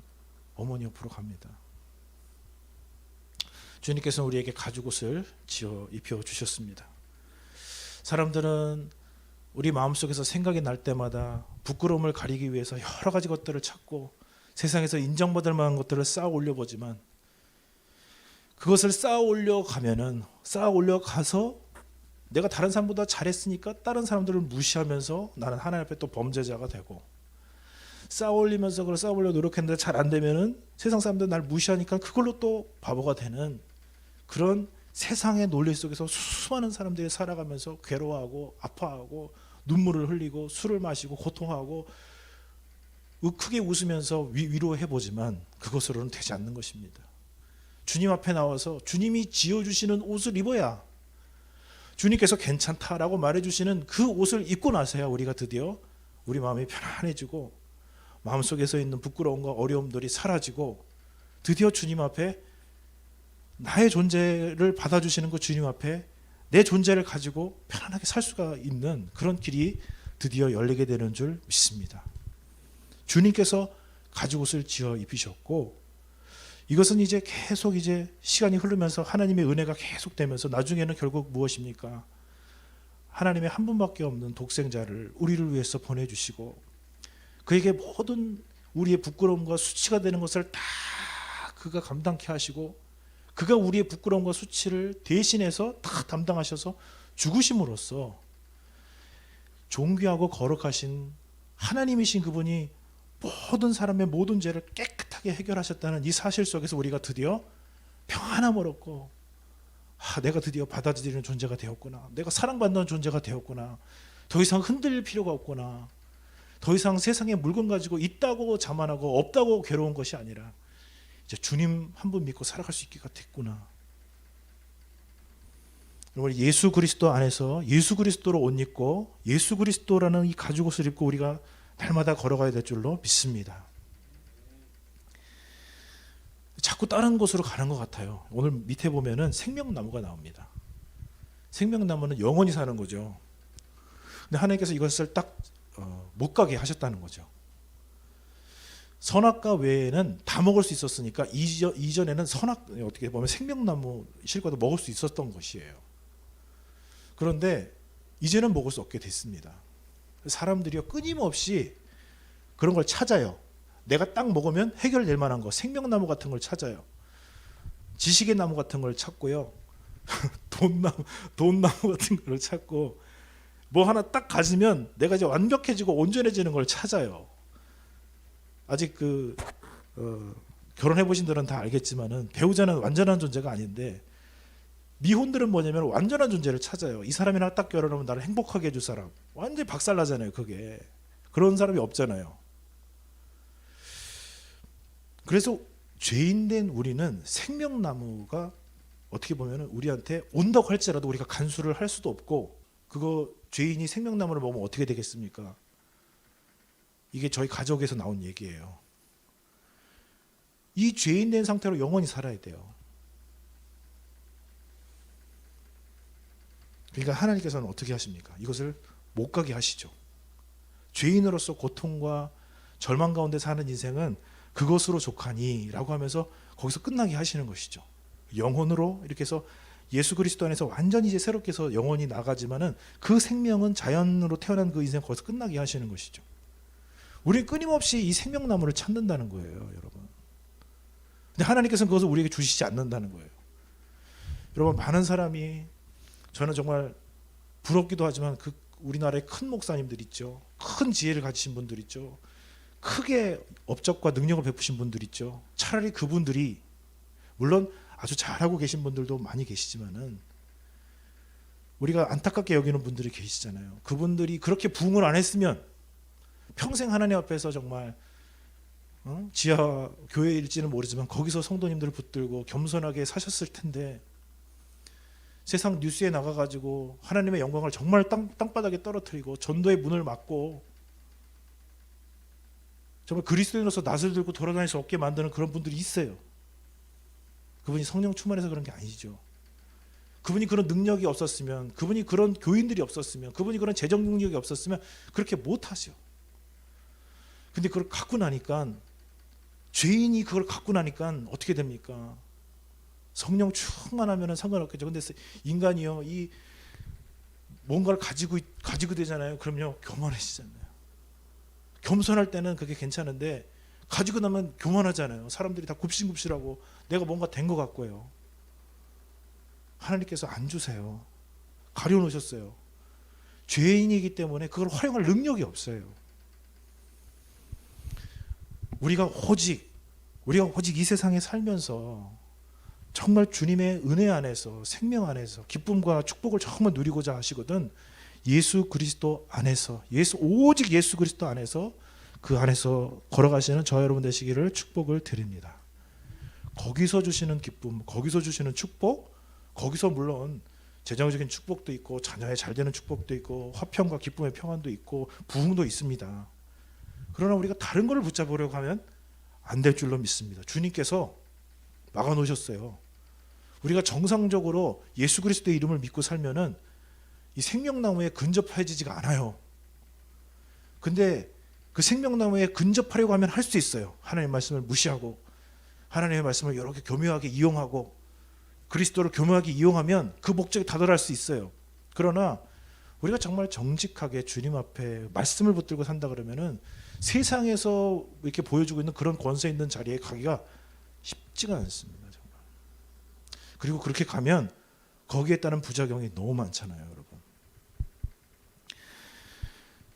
어머니 옆으로 갑니다. 주님께서는 우리에게 가죽옷을 지어 입혀 주셨습니다. 사람들은 우리 마음속에서 생각이 날 때마다 부끄러움을 가리기 위해서 여러 가지 것들을 찾고 세상에서 인정받을 만한 것들을 쌓아 올려보지만 그것을 쌓아 올려가서 내가 다른 사람보다 잘했으니까 다른 사람들을 무시하면서 나는 하나님 앞에 또 범죄자가 되고 쌓아 올리면서 그걸 쌓아 올려 노력했는데 잘 안 되면은 세상 사람들 날 무시하니까 그걸로 또 바보가 되는 그런 세상의 논리 속에서 수많은 사람들이 살아가면서 괴로워하고 아파하고 눈물을 흘리고 술을 마시고 고통하고 크게 웃으면서 위로해보지만 그것으로는 되지 않는 것입니다. 주님 앞에 나와서 주님이 지어주시는 옷을 입어야 주님께서 괜찮다라고 말해주시는 그 옷을 입고 나서야 우리가 드디어 우리 마음이 편안해지고 마음속에서 있는 부끄러움과 어려움들이 사라지고 드디어 주님 앞에 나의 존재를 받아주시는 그 주님 앞에 내 존재를 가지고 편안하게 살 수가 있는 그런 길이 드디어 열리게 되는 줄 믿습니다. 주님께서 가죽옷을 지어 입히셨고 이것은 이제 계속 시간이 흐르면서 하나님의 은혜가 계속되면서 나중에는 결국 무엇입니까? 하나님의 한 분밖에 없는 독생자를 우리를 위해서 보내주시고 그에게 모든 우리의 부끄러움과 수치가 되는 것을 다 그가 감당케 하시고 그가 우리의 부끄러움과 수치를 대신해서 다 담당하셔서 죽으심으로써 존귀하고 거룩하신 하나님이신 그분이 모든 사람의 모든 죄를 깨끗하게 해결하셨다는 이 사실 속에서 우리가 드디어 평안함을 얻고 내가 드디어 받아들이는 존재가 되었구나. 내가 사랑받는 존재가 되었구나. 더 이상 흔들릴 필요가 없구나. 더 이상 세상에 물건 가지고 있다고 자만하고 없다고 괴로운 것이 아니라 이제 주님 한 분 믿고 살아갈 수 있게 됐구나. 여러분 예수 그리스도 안에서 예수 그리스도로 옷 입고 예수 그리스도라는 이 가죽옷을 입고 우리가 날마다 걸어가야 될 줄로 믿습니다. 자꾸 다른 곳으로 가는 것 같아요. 오늘 밑에 보면은 생명나무가 나옵니다. 생명나무는 영원히 사는 거죠. 근데 하나님께서 이것을 딱 못 가게 하셨다는 거죠. 선악과 외에는 다 먹을 수 있었으니까 이전에는 어떻게 보면 생명나무 실과도 먹을 수 있었던 것이에요. 그런데 이제는 먹을 수 없게 됐습니다. 사람들이요 끊임없이 그런 걸 찾아요. 내가 딱 먹으면 해결될 만한 거, 생명나무 같은 걸 찾아요. 지식의 나무 같은 걸 찾고요. 돈나무 같은 걸 찾고 뭐 하나 딱 가지면 내가 이제 완벽해지고 온전해지는 걸 찾아요. 아직 결혼해 보신 분들은 다 알겠지만은 배우자는 완전한 존재가 아닌데 미혼들은 뭐냐면 완전한 존재를 찾아요. 이 사람이랑 딱 결혼하면 나를 행복하게 해줄 사람. 완전히 박살나잖아요. 그게 그런 사람이 없잖아요. 그래서 죄인된 우리는 생명나무가 어떻게 보면 우리한테 온다고 할지라도 우리가 간수를 할 수도 없고, 그거 죄인이 생명나무를 먹으면 어떻게 되겠습니까? 이게 저희 가족에서 나온 얘기예요. 이 죄인된 상태로 영원히 살아야 돼요. 그러니까 하나님께서는 어떻게 하십니까? 이것을 못 가게 하시죠. 죄인으로서 고통과 절망 가운데 사는 인생은 그것으로 족하니 라고 하면서 거기서 끝나게 하시는 것이죠. 영혼으로 이렇게 해서 예수 그리스도 안에서 완전히 이제 새롭게 해서 영혼이 나가지만은 그 생명은 자연으로 태어난 그 인생 거기서 끝나게 하시는 것이죠. 우리는 끊임없이 이 생명나무를 찾는다는 거예요, 여러분. 근데 하나님께서는 그것을 우리에게 주시지 않는다는 거예요. 여러분, 많은 사람이, 저는 정말 부럽기도 하지만 그 우리나라의 큰 목사님들 있죠. 큰 지혜를 가지신 분들 있죠. 크게 업적과 능력을 베푸신 분들 있죠. 차라리 그분들이, 물론 아주 잘하고 계신 분들도 많이 계시지만은 우리가 안타깝게 여기는 분들이 계시잖아요. 그분들이 그렇게 부흥을 안 했으면 평생 하나님 앞에서 정말 지하 교회일지는 모르지만 거기서 성도님들을 붙들고 겸손하게 사셨을 텐데, 세상 뉴스에 나가가지고 하나님의 영광을 정말 땅바닥에 떨어뜨리고 전도의 문을 막고 정말 그리스도인으로서 낯을 들고 돌아다닐 수 없게 만드는 그런 분들이 있어요. 그분이 성령 충만해서 그런 게 아니죠. 그분이 그런 능력이 없었으면, 그분이 그런 교인들이 없었으면, 그분이 그런 재정 능력이 없었으면 그렇게 못하죠. 근데 그걸 갖고 나니까, 죄인이 그걸 갖고 나니까 어떻게 됩니까? 성령 충만하면 상관없겠죠. 근데 인간이요, 이 뭔가를 가지고 되잖아요. 그럼요, 교만해지잖아요. 겸손할 때는 그게 괜찮은데 가지고 나면 교만하잖아요. 사람들이 다 굽신굽신하고 내가 뭔가 된 것 같고요. 하나님께서 안 주세요. 가려놓으셨어요. 죄인이기 때문에 그걸 활용할 능력이 없어요. 우리가 오직 이 세상에 살면서 정말 주님의 은혜 안에서, 생명 안에서 기쁨과 축복을 정말 누리고자 하시거든, 예수 그리스도 안에서, 오직 예수 그리스도 안에서, 그 안에서 걸어가시는 저 여러분 되시기를 축복을 드립니다. 거기서 주시는 기쁨, 거기서 주시는 축복, 거기서 물론 재정적인 축복도 있고 자녀의 잘되는 축복도 있고 화평과 기쁨의 평안도 있고 부흥도 있습니다. 그러나 우리가 다른 것을 붙잡으려고 하면 안 될 줄로 믿습니다. 주님께서 막아놓으셨어요. 우리가 정상적으로 예수 그리스도의 이름을 믿고 살면은 이 생명나무에 근접해지지가 않아요. 근데 그 생명나무에 근접하려고 하면 할 수 있어요. 하나님의 말씀을 무시하고 하나님의 말씀을 이렇게 교묘하게 이용하고 그리스도를 교묘하게 이용하면 그 목적에 다다를 수 있어요. 그러나 우리가 정말 정직하게 주님 앞에 말씀을 붙들고 산다 그러면은 세상에서 이렇게 보여주고 있는 그런 권세 있는 자리에 가기가 쉽지가 않습니다. 정말. 그리고 그렇게 가면 거기에 따른 부작용이 너무 많잖아요, 여러분.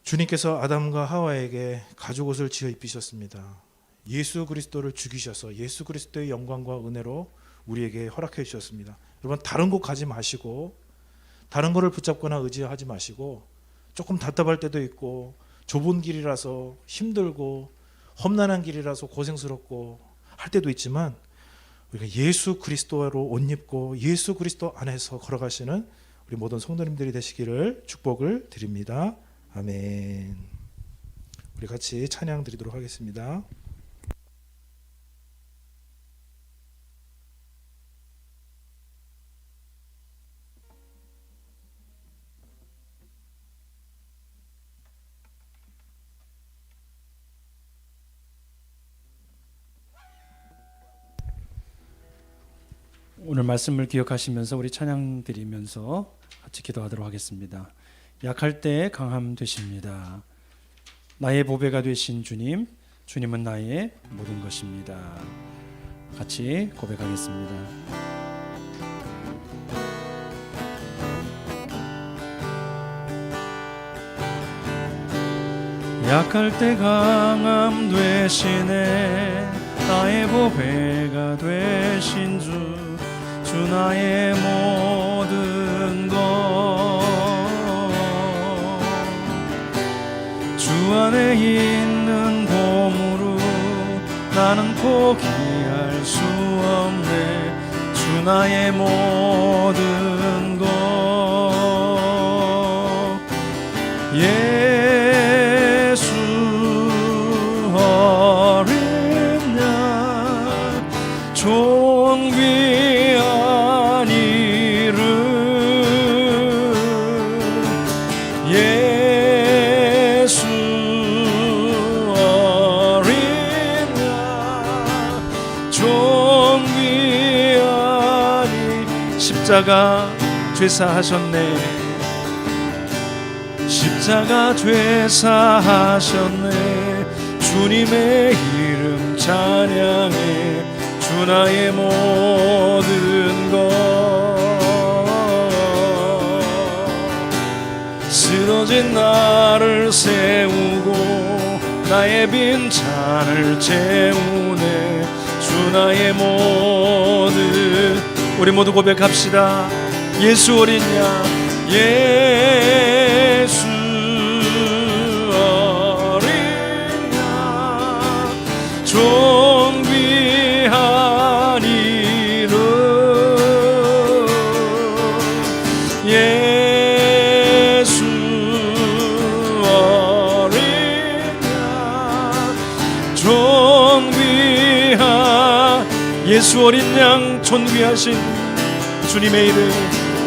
주님께서 아담과 하와에게 가죽옷을 지어 입히셨습니다. 예수 그리스도를 죽이셔서 예수 그리스도의 영광과 은혜로 우리에게 허락해 주셨습니다. 여러분, 다른 곳 가지 마시고 다른 거를 붙잡거나 의지하지 마시고, 조금 답답할 때도 있고 좁은 길이라서 힘들고 험난한 길이라서 고생스럽고 할 때도 있지만, 우리가 예수 그리스도로 옷 입고 예수 그리스도 안에서 걸어가시는 우리 모든 성도님들이 되시기를 축복을 드립니다. 아멘. 우리 같이 찬양 드리도록 하겠습니다. 오늘 말씀을 기억하시면서 우리 찬양 드리면서 같이 기도하도록 하겠습니다. 약할 때 강함 되십니다. 나의 보배가 되신 주님, 주님은 나의 모든 것입니다. 같이 고백하겠습니다. 약할 때 강함 되시네, 나의 보배가 되신 주 나의 모든 것, 주 안에 있는 보물로 나는 포기할 수 없네. 주 나의 모든 것. 예수 어린 양 존귀한 이름. 예수 어린 양 존귀한 이 십자가 죄사하셨네. 십자가 죄사하셨네. 주님의 이름 찬양해. 주 나의 모든 것. 쓰러진 나를 세우고 나의 빈 잔을 채우네. 주 나의 모든. 우리 모두 고백합시다. 예수 어린 양. 예수 어린 양 존귀한 이름. 예수 어린 양 존귀한. 예수 어린 양 존귀하신 주님의 이름.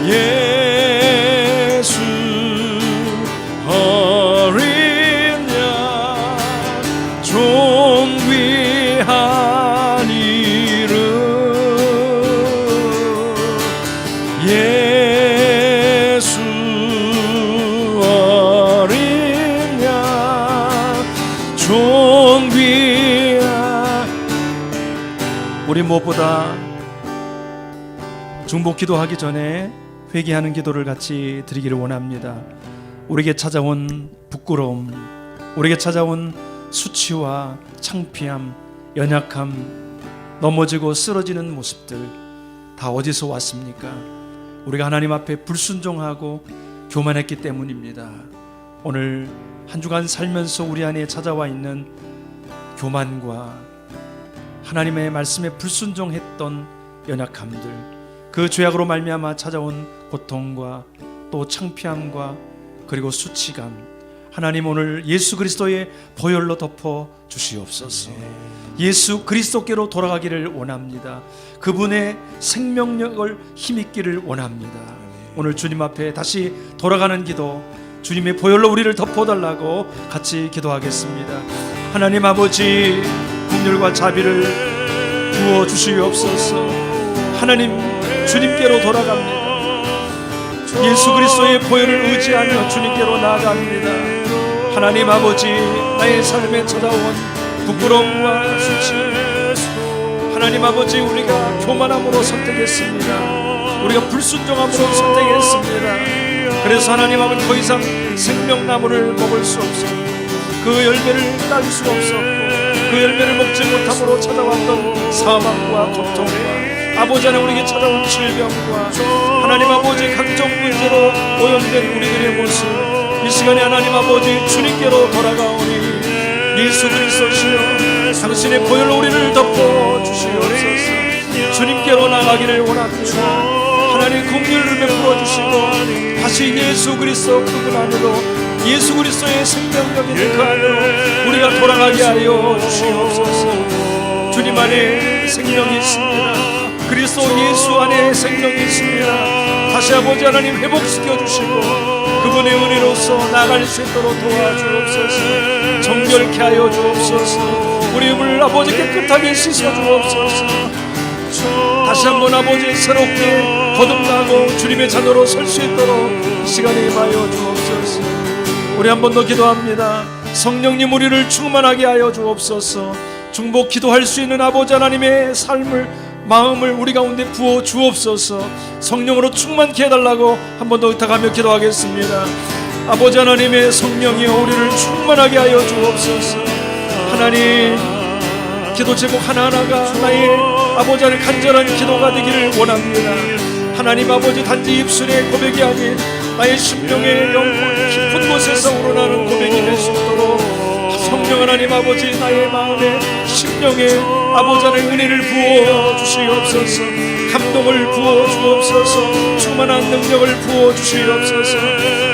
예수 어린 양 존귀한 이름. 예수 어린 양 존귀한. 우리 무엇보다 중복 기도하기 전에 회개하는 기도를 같이 드리기를 원합니다. 우리에게 찾아온 부끄러움, 우리에게 찾아온 수치와 창피함, 연약함, 넘어지고 쓰러지는 모습들 다 어디서 왔습니까? 우리가 하나님 앞에 불순종하고 교만했기 때문입니다. 오늘 한 주간 살면서 우리 안에 찾아와 있는 교만과 하나님의 말씀에 불순종했던 연약함들, 그 죄악으로 말미암아 찾아온 고통과 또 창피함과 그리고 수치감, 하나님 오늘 예수 그리스도의 보혈로 덮어 주시옵소서. 예수 그리스도께로 돌아가기를 원합니다. 그분의 생명력을 힘있기를 원합니다. 오늘 주님 앞에 다시 돌아가는 기도, 주님의 보혈로 우리를 덮어달라고 같이 기도하겠습니다. 하나님 아버지, 긍휼과 자비를 부어 주시옵소서. 하나님, 주님께로 돌아갑니다. 예수 그리스도의 보혈을 의지하며 주님께로 나아갑니다. 하나님 아버지, 나의 삶에 찾아온 부끄러움과 수치, 하나님 아버지, 우리가 교만함으로 선택했습니다. 우리가 불순종함으로 선택했습니다. 그래서 하나님 아버지, 더 이상 생명나무를 먹을 수 없었고 그 열매를 딸 수 없었고 그 열매를 먹지 못함으로 찾아왔던 사망과 고통과 아버지 안에 우리에게 찾아온 질병과 하나님 아버지 각종 문제로 오염된 우리들의 모습, 이 시간에 하나님 아버지 주님께로 돌아가오니 예수 그리스도시여, 당신의 보혈로 우리를 덮어 주시옵소서. 주님께로 나가기를 원합니다. 하나님 긍휼을 베풀어 주시고 다시 예수 그리스도 그분 안으로, 예수 그리스도의 생명력이 그 안으로 우리가 돌아가게 하여 주시옵소서. 주님 안에 생명이 있습니다. 그리스도 예수 안에 생명이 있습니다. 다시 아버지 하나님 회복시켜 주시고 그분의 은혜로서 나아갈 수 있도록 도와주옵소서. 정결케 하여 주옵소서. 우리 입을 아버지 깨끗하게 씻어 주옵소서. 다시 한번 아버지 새롭게 거듭나고 주님의 자녀로 설 수 있도록 이 시간에 임하여 주옵소서. 우리 한 번 더 기도합니다. 성령님 우리를 충만하게 하여 주옵소서. 중복 기도할 수 있는 아버지 하나님의 삶을, 마음을 우리 가운데 부어 주옵소서. 성령으로 충만케 해달라고 한 번 더 의탁하며 기도하겠습니다. 아버지 하나님의 성령이여 우리를 충만하게 하여 주옵소서. 하나님, 기도 제목 하나하나가 나의 아버지 하나님 간절한 기도가 되기를 원합니다. 하나님 아버지, 단지 입술의 고백이 아닌 나의 심령의 영혼 깊은 곳에서 우러나는 고백이 될 수 있도록 성령 하나님 아버지, 나의 마음에 심령에 아버지 하나님 은혜를 부어 주시옵소서. 감동을 부어 주옵소서. 충만한 능력을 부어 주시옵소서.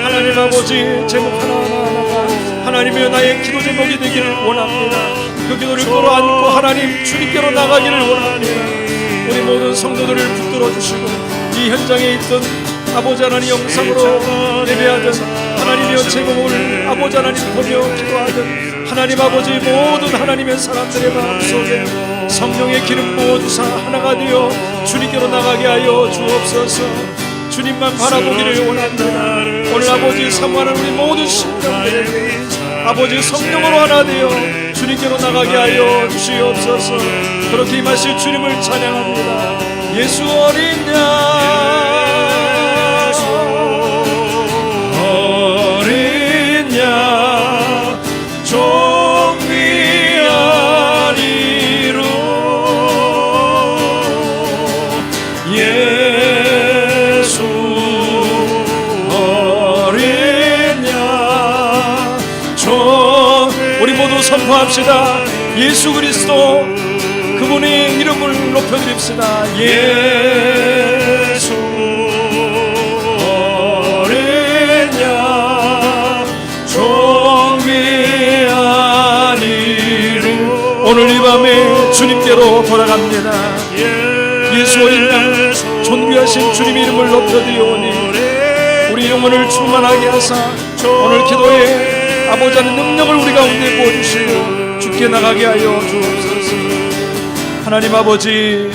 하나님 아버지, 제목 하나하나가 하나님이여 나의 기도 제목이 되기를 원합니다. 그 기도를 끌어안고 하나님 주님께로 나가기를 원합니다. 우리 모든 성도들을 붙들어 주시고 이 현장에 있던 아버지 하나님 영상으로 예배하던 하나님이여 제목을 아버지 하나님 보며 기도하던 하나님 아버지 모든 하나님의 사람들의 마음속에 성령의 기름 부어주사 하나가 되어 주님께로 나가게 하여 주옵소서. 주님만 바라보기를 원합니다. 오늘 아버지 사모하는 우리 모든 심령들에게 아버지 성령으로 하나 되어 주님께로 나가게 하여 주시옵소서. 그렇게 임하실 주님을 찬양합니다. 예수 어린 양 어린 양 종위하리로 예수 어린 양 우리 모두 선포합시다. 예수 그리스도 그분의 이름을 높여드립시다. 예수 어린 양 종위하리로 오늘 이 밤에 주님께로 돌아갑니다. 예수 어린 양 존귀하신 주님의 이름을 높여드리오니 우리 영혼을 충만하게 하사 오늘 기도에 아버지 하나님 능력을 우리 가운데 부어주시고 주께 나가게 하여 주옵소서. 하나님 아버지,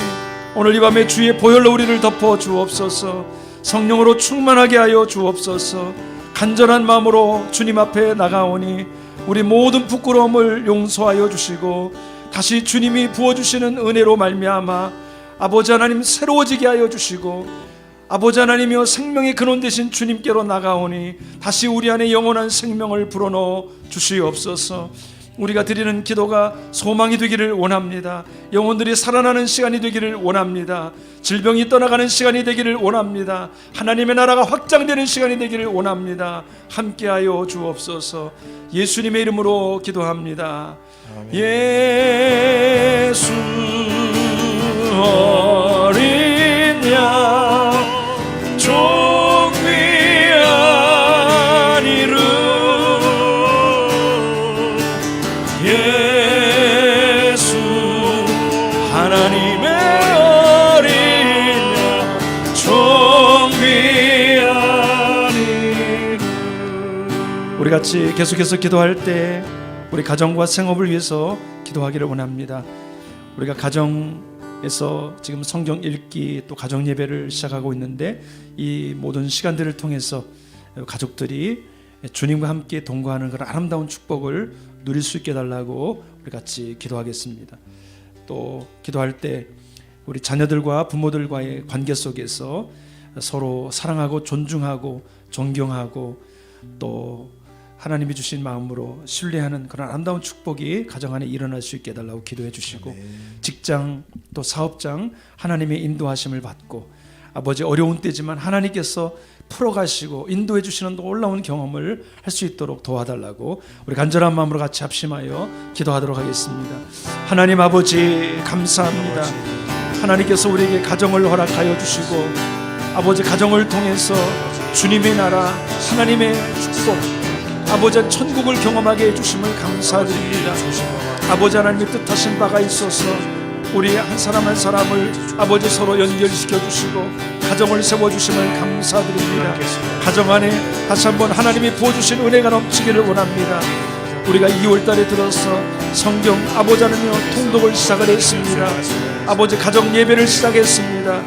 오늘 이 밤에 주의 보혈로 우리를 덮어 주옵소서. 성령으로 충만하게 하여 주옵소서. 간절한 마음으로 주님 앞에 나가오니 우리 모든 부끄러움을 용서하여 주시고 다시 주님이 부어주시는 은혜로 말미암아 아버지 하나님 새로워지게 하여 주시고 아버지 하나님이여 생명의 근원 되신 주님께로 나가오니 다시 우리 안에 영원한 생명을 불어넣어 주시옵소서. 우리가 드리는 기도가 소망이 되기를 원합니다. 영혼들이 살아나는 시간이 되기를 원합니다. 질병이 떠나가는 시간이 되기를 원합니다. 하나님의 나라가 확장되는 시간이 되기를 원합니다. 함께하여 주옵소서. 예수님의 이름으로 기도합니다. 아멘. 예수 어린 양 종위하리로 예수 하나님의 어린 양 종위하리로 우리 같이 계속해서 기도할 때 우리 가정과 생업을 위해서 기도하기를 원합니다. 우리가 가정에서 지금 성경 읽기 또 가정 예배를 시작하고 있는데 이 모든 시간들을 통해서 가족들이 주님과 함께 동거하는 그런 아름다운 축복을 누릴 수 있게 해달라고 우리 같이 기도하겠습니다. 또 기도할 때 우리 자녀들과 부모들과의 관계 속에서 서로 사랑하고 존중하고 존경하고 또 하나님이 주신 마음으로 신뢰하는 그런 아름다운 축복이 가정 안에 일어날 수 있게 해달라고 기도해 주시고 직장 또 사업장 하나님의 인도하심을 받고 아버지 어려운 때지만 하나님께서 풀어가시고 인도해 주시는 놀라운 경험을 할 수 있도록 도와달라고 우리 간절한 마음으로 같이 합심하여 기도하도록 하겠습니다. 하나님 아버지 감사합니다. 하나님께서 우리에게 가정을 허락하여 주시고 아버지 가정을 통해서 주님의 나라 하나님의 축복 아버지 천국을 경험하게 해주심을 감사드립니다. 아버지 하나님의 뜻하신 바가 있어서 우리 한 사람 한 사람을 아버지 서로 연결시켜 주시고 가정을 세워주심을 감사드립니다. 가정 안에 다시 한번 하나님이 부어주신 은혜가 넘치기를 원합니다. 우리가 2월달에 들어서 성경 아버지 하나님의 통독을 시작을 했습니다. 아버지 가정 예배를 시작했습니다.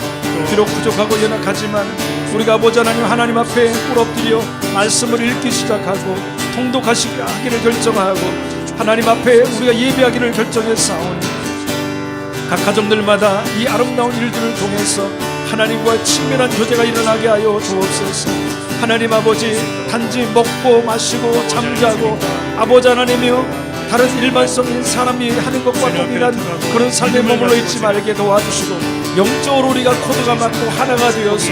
비록 부족하고 연약하지만 우리가 아버지 하나님 앞에 꿇어엎드려 말씀을 읽기 시작하고 통독하기를 결정하고 하나님 앞에 우리가 예배하기를 결정했사오니 각 가정들마다 이 아름다운 일들을 통해서 하나님과 친밀한 교제가 일어나게 하여 주옵소서. 하나님 아버지 단지 먹고 마시고 잠자고 아버지 하나님이여 다른 일반적인 사람이 하는 것과 동일한 그런 삶에 머물러 있지 말게 도와주시고 영적으로 우리가 코드가 맞고 하나가 되어서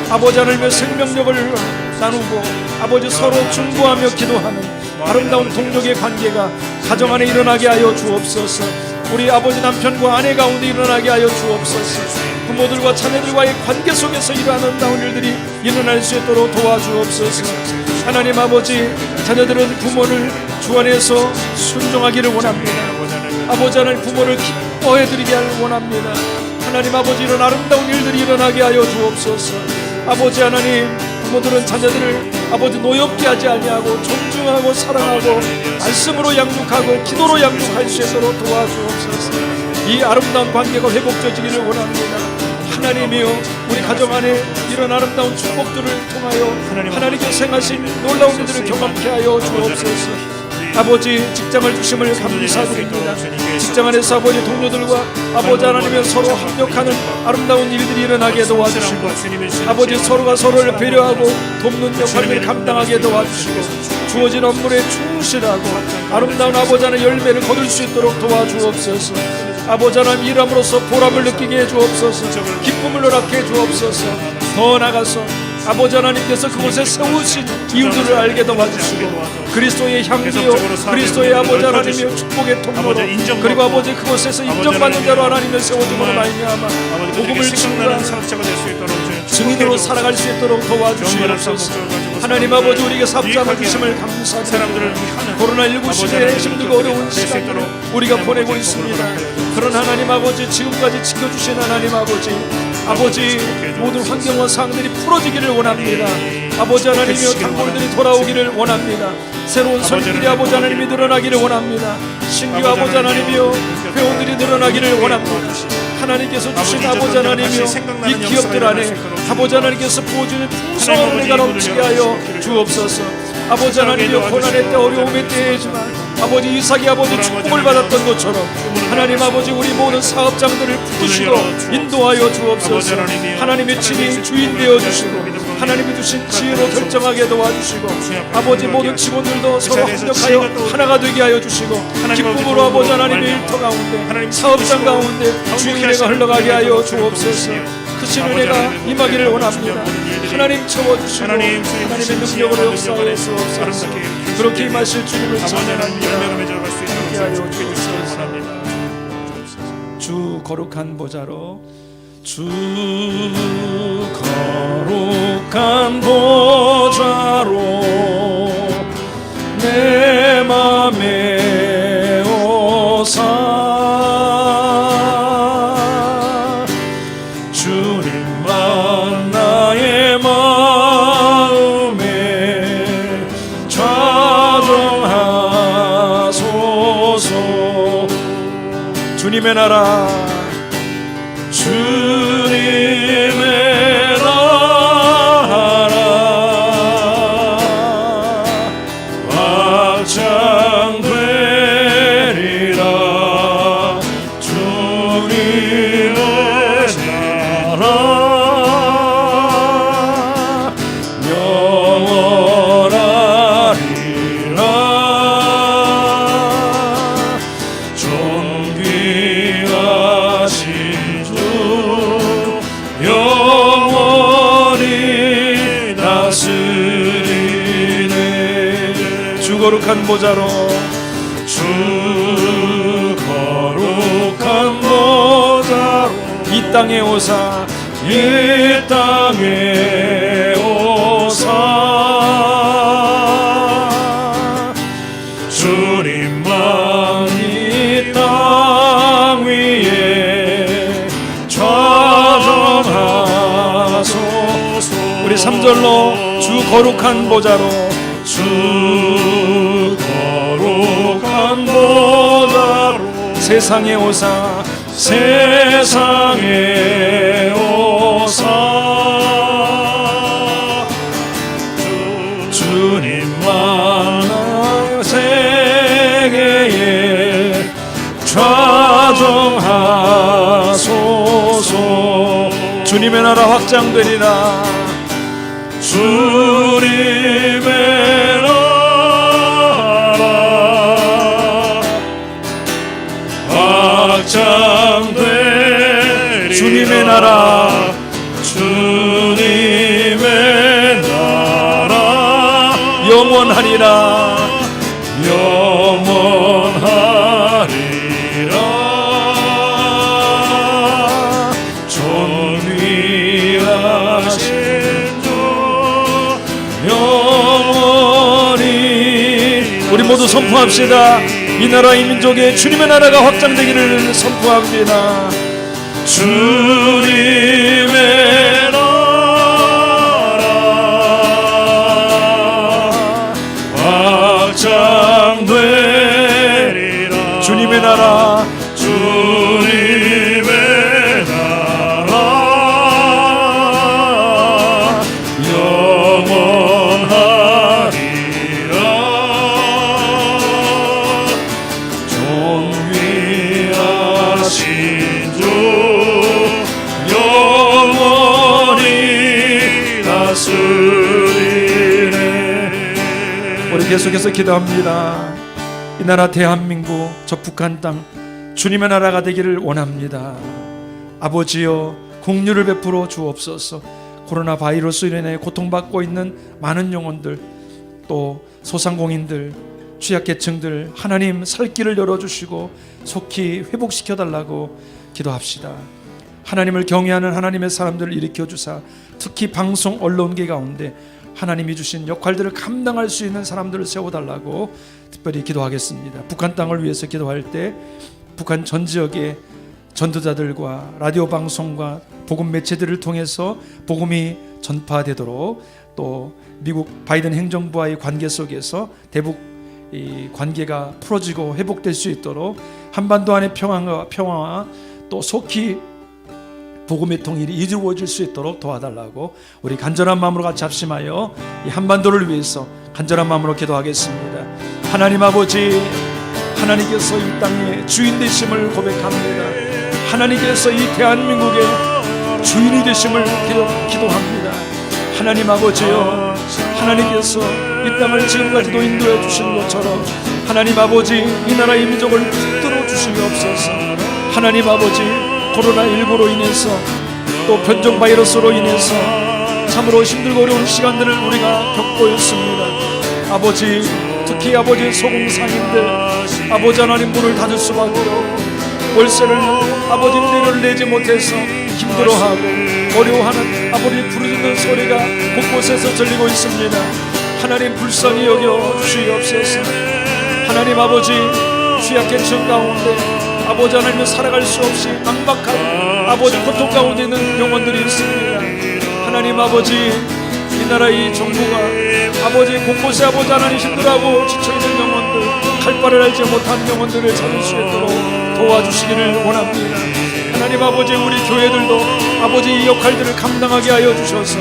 아버지 하나님의 생명력을 나누고 아버지 서로 중보하며 기도하는 아름다운 동족의 관계가 가정 안에 일어나게 하여 주옵소서. 우리 아버지 남편과 아내 가운데 일어나게 하여 주옵소서. 부모들과 자녀들과의 관계 속에서 일어나는 나온 일들이 일어날 수 있도록 도와주옵소서. 하나님 아버지, 자녀들은 부모를 주 안에서 순종하기를 원합니다. 아버지 하나님, 부모를 기뻐해 드리게 원합니다. 하나님 아버지, 이런 아름다운 일들이 일어나게 하여 주옵소서. 아버지 하나님, 부모들은 자녀들을 아버지 노엽게 하지 아니하고 존중하고 사랑하고 말씀으로 양육하고 기도로 양육할 수 있도록 도와주옵소서. 이 아름다운 관계가 회복되기를 원합니다. 하나님이여, 우리 가정 안에 이런 아름다운 축복들을 통하여 하나님께서 행하신 놀라운 일들을 경험케 하여 주옵소서. 아버지, 직장을 주심을 감사드립니다. 직장 안에서 아버지 동료들과 아버지 하나님의 서로 합력하는 아름다운 일들이 일어나게 도와주시고, 아버지 서로가 서로를 배려하고 돕는 역할을 감당하게 도와주시고, 주어진 업무에 충실하고 아름다운 아버지 하나님의 열매를 거둘 수 있도록 도와주옵소서. 아버지 하나님, 일함으로써 보람을 느끼게 해주옵소서. 기쁨을 허락해 주옵소서. 더 나아가서 아버지 하나님께서 그곳에 세우신 이유들을 알게 도와주시고, 그리스도의 향기요, 그리스도의 아버지 하나님의 축복의 통로로, 그리고 아버지 그곳에서 인정받는 자로 하나님의 세워짐으로 말미암아 복음을 증거하는 증인으로 살아갈 수 있도록 도와주시옵소서. 하나님 아버지, 우리에게 삽자를 주심을 감사드립니다. 코로나19 시대에 힘들고 어려운 시간들을 우리가 보내고 있습니다. 그런 하나님 아버지, 지금까지 지켜주신 하나님 아버지, 모든 환경과 상황들이 풀어지기를 원합니다. 아버지 하나님이여, 단골들이 돌아오기를 원합니다. 새로운 손님들이 아버지 하나님이 늘어나기를 원합니다. 신규 아버지 하나님이여, 회원들이 늘어나기를 원합니다. 하나님께서 주신 아버지 하나님이여, 이 기업들 안에 아버지 하나님께서 부어주는 풍성한 은혜가 넘치게 하여 주옵소서. 아버지 하나님이여, 고난의 때 어려움의 때이지만 아버지 이삭이 아버지 축복을 받았던 것처럼 하나님 아버지, 우리 모든 사업장들을 부으시고 인도하여 주옵소서. 하나님의 친히 주인 되어 주시고 하나님이 주신 지혜로 결정하게 도와주시고, 아버지 모든 직원들도 서로 합력하여 하나가 되게 하여 주시고, 기쁨으로 아버지 하나님의 일터 가운데 사업장 가운데 주의 은혜가 흘러가게 하여 주옵소서. 크신 은혜가 임하기를 원합니다. 하나님 채워주시고 하나님의 능력으로 역사하여 주옵소서. 그렇게 임하실 주님을 찬양합니다. 함께 하여 주옵소서. 주 거룩한 보좌로, 주 거룩한 보좌로 내 맘에 오사. 주님만 나의 마음에 좌정하소서. 주님의 나라, 주님의 나라 확장되리라. 주님의 나라 영원하리라. 존귀하신 주 영원히 다스리네. 주 거룩한 보좌로, 주 거룩한 보좌로 이 땅에 오사, 이 땅에 오사. 주님만 이 땅 위에 좌정하소서. 우리 3절로 주 거룩한 보좌로, 주 거룩한 보좌로 세상에 오사, 세상에 오사. 주님만 세계에 좌정하소서. 주님의 나라 확장되리라. 주님의 나라 확장되리라. 주님의 나라, 주님의 나라 영원하리라. 영원하리라. 우리 모두 선포합시다. 이 나라 이 민족의 주님의 나라가 확장되기를 선포합니다. 주님의 나라 확장되리라. 주님의 나라, 주님의 나라 영원하리라. 존귀하신 주 영원히 다스리네. 우리 계속해서 기도합니다. 이 나라 대한민국, 저 북한 땅 주님의 나라가 되기를 원합니다. 아버지여, 공유를 베풀어 주옵소서. 코로나 바이러스로 인해 고통받고 있는 많은 영혼들, 또 소상공인들, 취약계층들 하나님 살 길을 열어주시고 속히 회복시켜달라고 기도합시다. 하나님을 경외하는 하나님의 사람들을 일으켜주사 특히 방송 언론계 가운데 하나님이 주신 역할들을 감당할 수 있는 사람들을 세워달라고 특별히 기도하겠습니다. 북한 땅을 위해서 기도할 때 북한 전 지역의 전도자들과 라디오 방송과 복음 매체들을 통해서 복음이 전파되도록, 또 미국 바이든 행정부와의 관계 속에서 대북 이 관계가 풀어지고 회복될 수 있도록 한반도 안의 평화와 또 속히 복음의 통일이 이루어질 수 있도록 도와달라고 우리 간절한 마음으로 같이 합심하여 이 한반도를 위해서 간절한 마음으로 기도하겠습니다. 하나님 아버지, 하나님께서 이 땅의 주인 되심을 고백합니다. 하나님께서 이 대한민국의 주인이 되심을 기도합니다. 하나님 아버지요, 하나님께서 이 땅을 지금까지도 인도해 주신 것처럼 하나님 아버지 이 나라 이 민족을 붙들어 주시옵소서. 하나님 아버지, 코로나19로 인해서 또 변종 바이러스로 인해서 참으로 힘들고 어려운 시간들을 우리가 겪고 있습니다. 아버지, 특히 아버지 소공상인들 아버지 하나님 문을 닫을 수밖에 없고 월세를 아버지 내를 내지 못해서 힘들어하고 어려워하는 아버지 부르짖는 소리가 곳곳에서 들리고 있습니다. 하나님 불쌍히 여겨 주시옵소서. 하나님 아버지, 취약계층 가운데 아버지 하나님을 살아갈 수 없이 막막한 아버지 고통 가운데 있는 영혼들이 있습니다. 하나님 아버지, 이 나라 이 정부가 아버지 곳곳에 아버지 하나님 힘들어하고 지쳐있는 영혼들, 갈 바를 알지 못한 영혼들을 찾을 수 있도록 도와주시기를 원합니다. 하나님 아버지, 우리 교회들도 아버지 이 역할들을 감당하게 하여 주셔서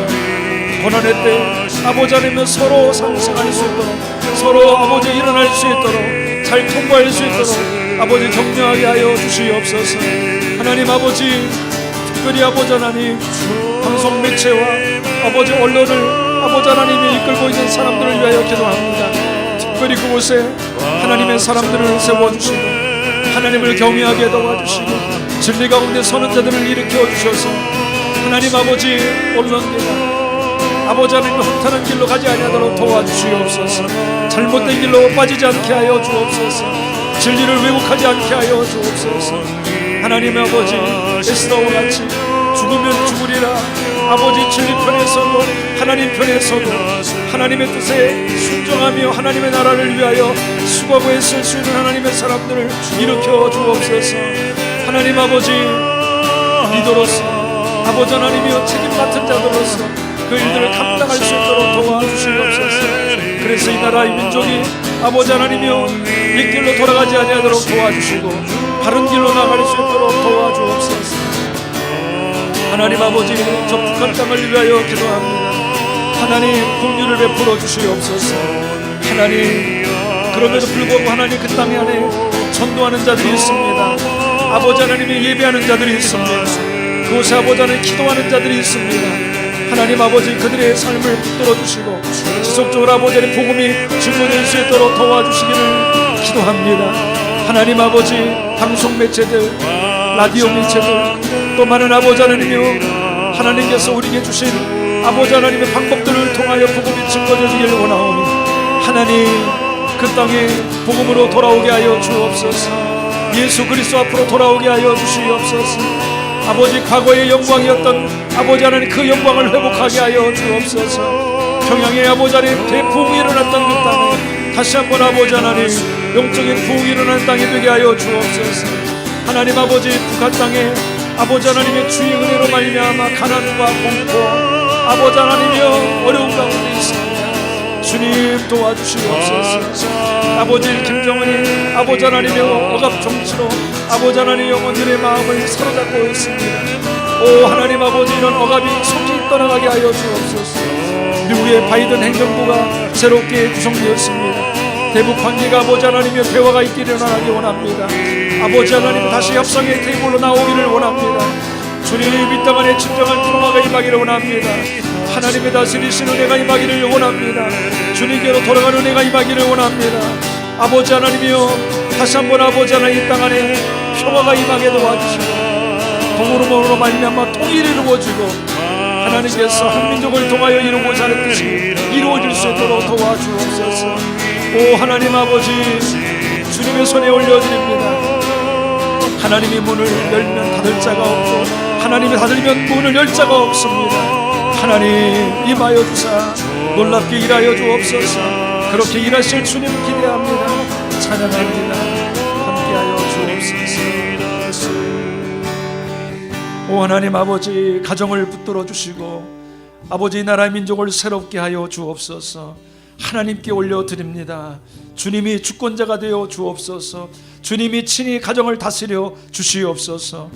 고난의 때 아버지 하나님 서로 상생할 수 있도록, 서로 아버지 일어날 수 있도록, 잘 통과할 수 있도록 아버지 격려하게 하여 주시옵소서. 하나님 아버지, 특별히 아버지 하나님 방송 매체와 아버지 언론을 아버지 하나님이 이끌고 있는 사람들을 위하여 기도합니다. 특별히 그곳에 하나님의 사람들을 세워주시고 하나님을 경외하게 도와주시고 진리 가운데 서는 자들을 일으켜 주셔서 하나님 아버지 언론계가 아버지 하나님 허탄한 길로 가지 아니하도록 도와주시옵소서. 잘못된 길로 빠지지 않게 하여 주옵소서. 진리를 왜곡하지 않게 하여 주옵소서. 하나님 아버지, 에스더와 같이 죽으면 죽으리라 아버지 진리 편에 서고 하나님 편에 서고 하나님의 뜻에 순종하며 하나님의 나라를 위하여 수고하고 애쓸 수 있는 하나님의 사람들을 일으켜 주옵소서. 하나님 아버지, 리더로서 아버지 하나님이여 책임 맡은 자들로서 그 일들을 감당할 수 있도록 도와주시옵소서. 그래서 이 나라 이 민족이 아버지 하나님이여 이 길로 돌아가지 아니하도록 도와주시고 바른 길로 나갈 수 있도록 도와주옵소서. 하나님 아버지, 저 북한 땅을 위하여 기도합니다. 하나님 긍휼을 베풀어 주시옵소서. 하나님, 그럼에도 불구하고 하나님 그 땅 안에 전도하는 자들이 있습니다. 아버지 하나님이 예배하는 자들이 있습니다. 그곳에 아버지 하나님 기도하는 자들이 있습니다. 하나님 아버지, 그들의 삶을 붙들어 주시고 지속적으로 아버지 하나님 복음이 증거될 수 있도록 도와주시기를 기도합니다. 하나님 아버지, 방송 매체들, 라디오 매체들, 또 많은 아버지 하나님이여 하나님께서 우리에게 주신 아버지 하나님의 방법들을 통하여 복음이 증거되기를 원하오니 하나님 그 땅에 복음으로 돌아오게 하여 주옵소서. 예수 그리스도 앞으로 돌아오게 하여 주시옵소서. 아버지, 과거의 영광이었던 아버지 하나님 그 영광을 회복하게 하여 주옵소서. 평양의 아버지 하나님 대풍이 일어났던 그 땅에 다시 한번 아버지 하나님 영적인 부흥이 일어나는 땅이 되게 하여 주옵소서. 하나님 아버지 북한 땅에 아버지 하나님의 주의 은혜로 말미암아 가난과 공포 아버지 하나님이여 어려운 가운데 있습니다. 주님 도와주시옵소서. 아버지 김정은이 아버지 하나님의 억압 정치로 아버지 하나님 영혼들의 마음을 사로잡고 있습니다. 오 하나님 아버지 이런 억압이 속히 떠나가게 하여 주옵소서. 미국의 바이든 행정부가 새롭게 구성되었습니다. 대북 관계가 아버지 하나님의 대화가 있기를 일어나기 원합니다. 아버지 하나님 다시 협상의 테이블로 나오기를 원합니다. 주님 이 땅 안에 진정한 평화가 임하기를 원합니다. 하나님의 다스리시는 은혜가 임하기를 원합니다. 주님께로 돌아가는 은혜가 임하기를 원합니다. 아버지 하나님이여 다시 한번 아버지 하나님 이 땅 안에 평화가 임하게 도와주시고 동으로 말미암아 통일이 이루어지고 하나님께서 한 민족을 통하여 이루고자 하는 뜻이 이루어질 수 있도록 도와주옵소서. 오 하나님 아버지 주님의 손에 올려드립니다. 하나님이 문을 열면 닫을 자가 없고 하나님이 닫으면 문을 열 자가 없습니다. 하나님 임하여 주사 놀랍게 일하여 주옵소서. 그렇게 일하실 주님 기대합니다. 찬양합니다. 함께하여 주옵소서. 오 하나님 아버지 가정을 붙들어 주시고 아버지 나라의 민족을 새롭게 하여 주옵소서. 하나님께 올려드립니다. 주님이 주권자가 되어 주옵소서. 주님이 친히 가정을 다스려 주시옵소서.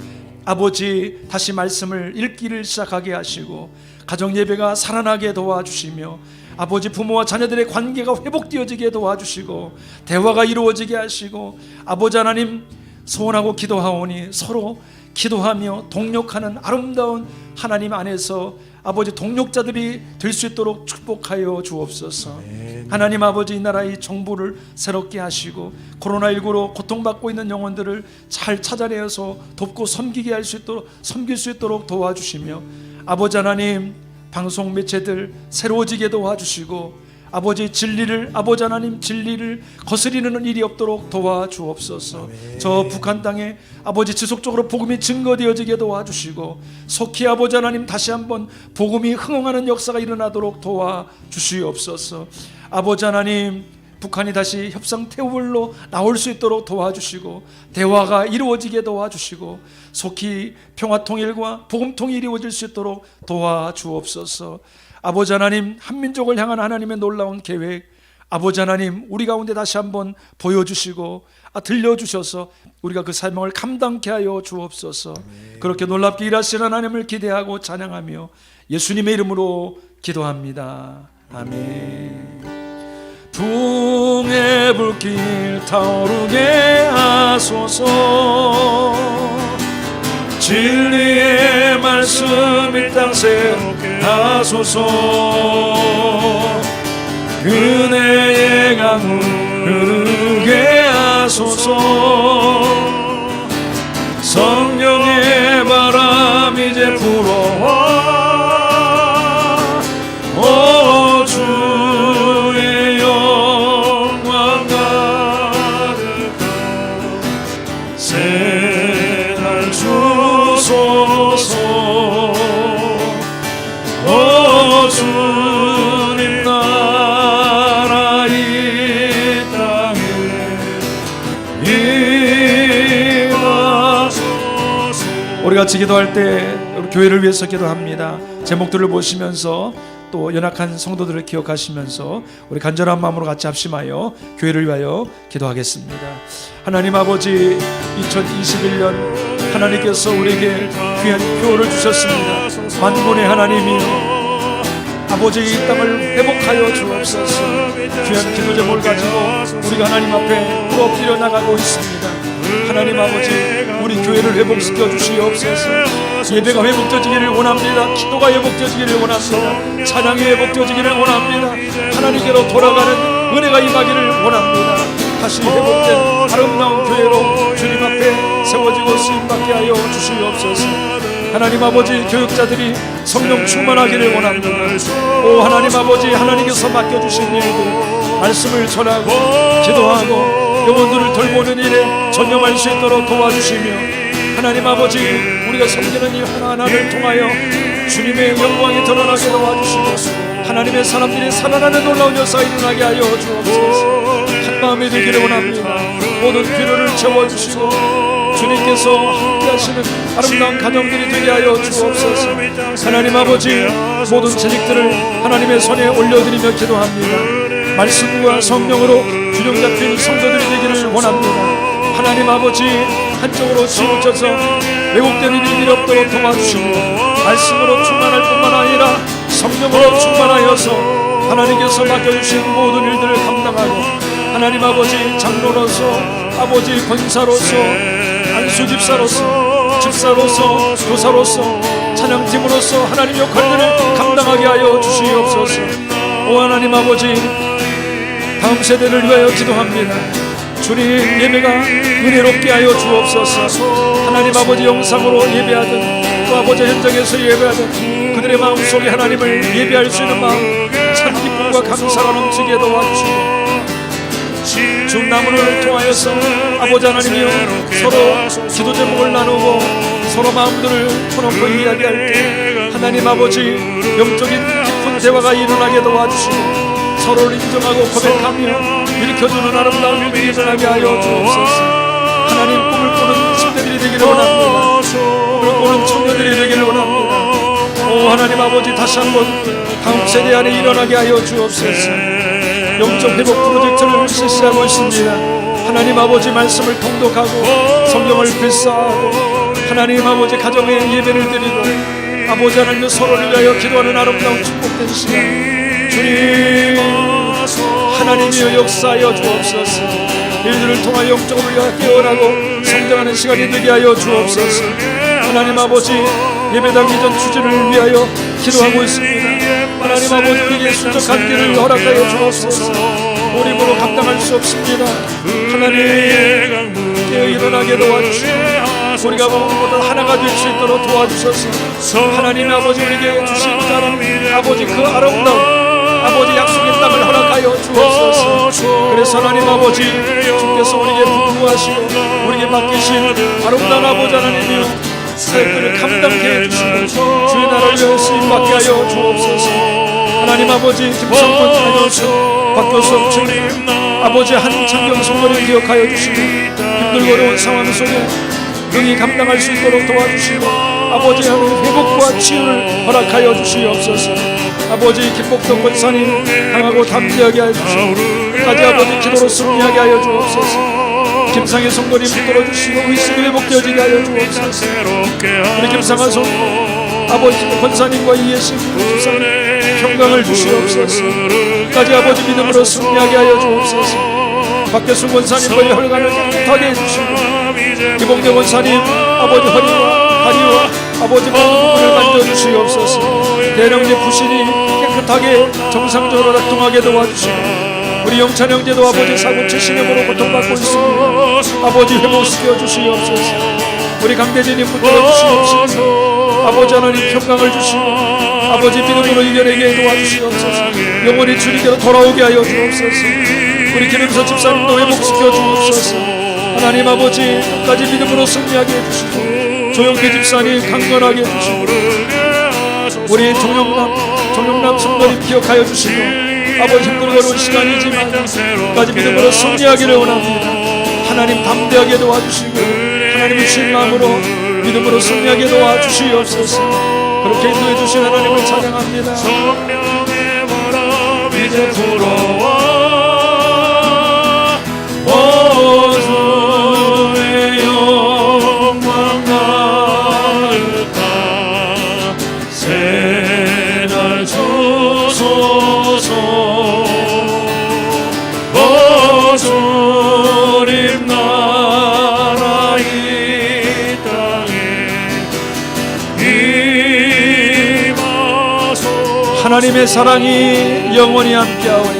아버지 다시 말씀을 읽기를 시작하게 하시고 가정 예배가 살아나게 도와주시며 아버지 부모와 자녀들의 관계가 회복되어지게 도와주시고 대화가 이루어지게 하시고 아버지 하나님 소원하고 기도하오니 서로 기도하며 동력하는 아름다운 하나님 안에서 아버지 동력자들이 될 수 있도록 축복하여 주옵소서. 하나님 아버지 이 나라의 정부를 새롭게 하시고 코로나19로 고통받고 있는 영혼들을 잘 찾아내어서 돕고 섬기게 할 수 있도록 섬길 수 있도록 도와주시며 아버지 하나님 방송 매체들 새로워지게 도와주시고 아버지 진리를 아버지 하나님 진리를 거스리는 일이 없도록 도와주옵소서. 저 북한 땅에 아버지 지속적으로 복음이 증거되어지게 도와주시고 속히 아버지 하나님 다시 한번 복음이 흥흥하는 역사가 일어나도록 도와주시옵소서. 아버지 하나님 북한이 다시 협상 테이블로 나올 수 있도록 도와주시고 대화가 이루어지게 도와주시고 속히 평화통일과 복음통일이 이루어질 수 있도록 도와주옵소서. 아버지 하나님 한민족을 향한 하나님의 놀라운 계획 아버지 하나님 우리 가운데 다시 한번 보여주시고 들려주셔서 우리가 그 사명을 감당케 하여 주옵소서. 그렇게 놀랍게 일하시는 하나님을 기대하고 찬양하며 예수님의 이름으로 기도합니다. 아멘. 붕의 불길 타오르게 하소서. 진리의 말씀 이 땅 새롭게 하소서. 은혜의 강물 흐르게 하소서. 성령의 바람 이제 불어와 오 주의 영광 가득한 새날 주소서. 오 주님 나라 이 땅에 임하소서. 우리 같이 기도할 때 우리 교회를 위해서 기도합니다. 제목들을 보시면서 또 연약한 성도들을 기억하시면서 우리 간절한 마음으로 같이 합심하여 교회를 위하여 기도하겠습니다. 하나님 아버지 2021년 하나님께서 우리에게 귀한 표를 주셨습니다. 만군의 하나님이여 아버지 이 땅을 회복하여 주옵소서. 귀한 기도 제목을 가지고 우리가 하나님 앞에 엎드려 나가고 있습니다. 하나님 아버지 우리 교회를 회복시켜 주시옵소서. 예배가 회복되어지기를 원합니다. 기도가 회복되어지기를 원합니다. 찬양이 회복되어지기를 원합니다. 하나님께로 돌아가는 은혜가 임하기를 원합니다. 다시 회복된 아름다운 교회로 주님 앞에 세워지고 쓰임받게 하여 주시옵소서. 하나님 아버지 교육자들이 성령 충만하기를 원합니다. 오 하나님 아버지 하나님께서 맡겨주신 일들 말씀을 전하고 기도하고 영혼들을 돌보는 일에 전념할 수 있도록 도와주시며 하나님 아버지 우리가 섬기는 일 하나하나를 통하여 주님의 영광이 드러나게 도와주시고 하나님의 사람들이 살아나는 놀라운 역사가 일어나게 하여 주옵소서. 마음이 되기를 원합니다. 모든 필요를 채워주시고 주님께서 함께하시는 아름다운 가정들이 되게 하여 주옵소서. 하나님 아버지, 모든 재직들을 하나님의 손에 올려드리며 기도합니다. 말씀과 성령으로 균형 잡힌 성도들이 되기를 원합니다. 하나님 아버지, 한쪽으로 치우쳐서 왜곡된 일이 없도록 도와주시고 말씀으로 충만할 뿐만 아니라 성령으로 충만하여서 하나님께서 맡겨주신 모든 일들을 감당하고 하나님 아버지, 장로로서 아버지, 권사로서 안수집사로서 집사로서 교사로서 찬양팀으로서 하나님 역할들을 감당하게 하여 주시옵소서. 오 하나님 아버지, 다음 세대를 위하여 기도합니다. 주님, 예배가 은혜롭게 하여 주옵소서. 하나님 아버지, 영상으로 예배하든 또 아버지 현장에서 예배하든 그들의 마음속에 하나님을 예배할 수 있는 마음, 참 기쁨과 감사가 넘치게 도와주시고 주 나무를 통하여서 아버지 하나님이여 서로 기도 제목을 나누고 서로 마음들을 터놓고 이야기할 때 하나님 아버지, 영적인 깊은 대화가 일어나게 도와주시고 서로를 인정하고 고백하며 일으켜주는 아름다운 일들이 일어나게 하여 주옵소서. 하나님, 꿈을 꾸는 친구들이 되기를 원합니다. 꿈을 꾸는 청년들이 되기를 원합니다. 오 하나님 아버지, 다시 한번 다음 세대 안에 일어나게 하여 주옵소서. 영적 회복 프로젝트를 실시하고 있습니다. 하나님 아버지, 말씀을 통독하고 성경을 필사하고 하나님 아버지, 가정의 예배를 드리고 아버지 하나님 서로를 위하여 기도하는 아름다운 축복된 시간, 주님 하나님이여 역사하여 주옵소서. 일들을 통하여 영적으로 깨어나고 성장하는 시간이 되게 하여 주옵소서. 하나님 아버지, 예배당 이전 추진을 위하여 기도하고 있습니다. 하나님 아버지, 우리에게 순적한 길을 허락하여 주옵소서. 우리 힘으로 감당할 수 없습니다. 하나님, 깨어 일어나게 도와주시고 우리가 모두 하나가 될 수 있도록 도와주셔서 하나님 아버지, 우리에게 주신 아버지 그 아름다운 아버지 약속의 땅을 허락하여 주옵소서. 그래서 하나님 아버지, 주께서 우리에게 부구하시고 우리에게 맡기신 아름다운 아버지 하나님이여 사역들을 감당케 해주시고 주의 나라를 위해 쓰임받게 하여 주옵소서. 하나님 아버지, 김성권 안효수 박교섭 주님 아버지, 한창경 성도를 기억하여 주시고 힘들고 어려운 상황 속에 능히 감당할 수 있도록 도와주시고 아버지 하나님 회복과 치유를 허락하여 주시옵소서. 아버지, 김복덕 권사님 강하고 담대하게 하여 주시고 끝까지 아버지 기도로 승리하게 하여 주옵소서. 김상희 성도님 붙들어주시고 의식이 회복되어지게 하여 주옵소서. 우리 김상한 성도 아버지 권사님과 이해심 집사님 평강을 주시옵소서. 끝까지 아버지 믿음으로 승리하게 하여 주옵소서. 박계순 권사님과 혈관을 깨끗하게 해주시고 이봉대 권사님 아버지 허리와 다리와 아버지 모든 부분을 만져주시옵소서. 대령제 부신이 깨끗하게 정상적으로 작동하게 도와주시고 우리 영찬 형제도 아버지 사고 칠신염으로 고통받고 있습니다. 아버지 회복시켜 주시옵소서. 우리 강대진님 붙들어 주시옵소서. 아버지 하나님 평강을 주시고 아버지 믿음으로 이겨내게 도와주시옵소서. 영원히 주님께로 돌아오게 하여 주옵소서. 우리 김영서 집사님도 회복시켜 주옵소서. 하나님 아버지, 끝까지 믿음으로 승리하게 해주시고 조영태 집사님 강건하게 해주시고 우리 종영남 성도님 기억하여 주시고 아버지, 힘들고 어려운 시간이지만 끝까지 믿음으로 승리하기를 원합니다. 하나님 담대하게 도와주시고 하나님의 주신 마음으로 믿음으로 승리하게 도와주시옵소서. 그렇게 인도해 주신 하나님을 찬양합니다. 성령의 바람 이제 불어와 주의 영광 나을까 새날 주소서. 주님 나라 이 땅에 임하소서. 하나님의 사랑이 영원히 함께하오니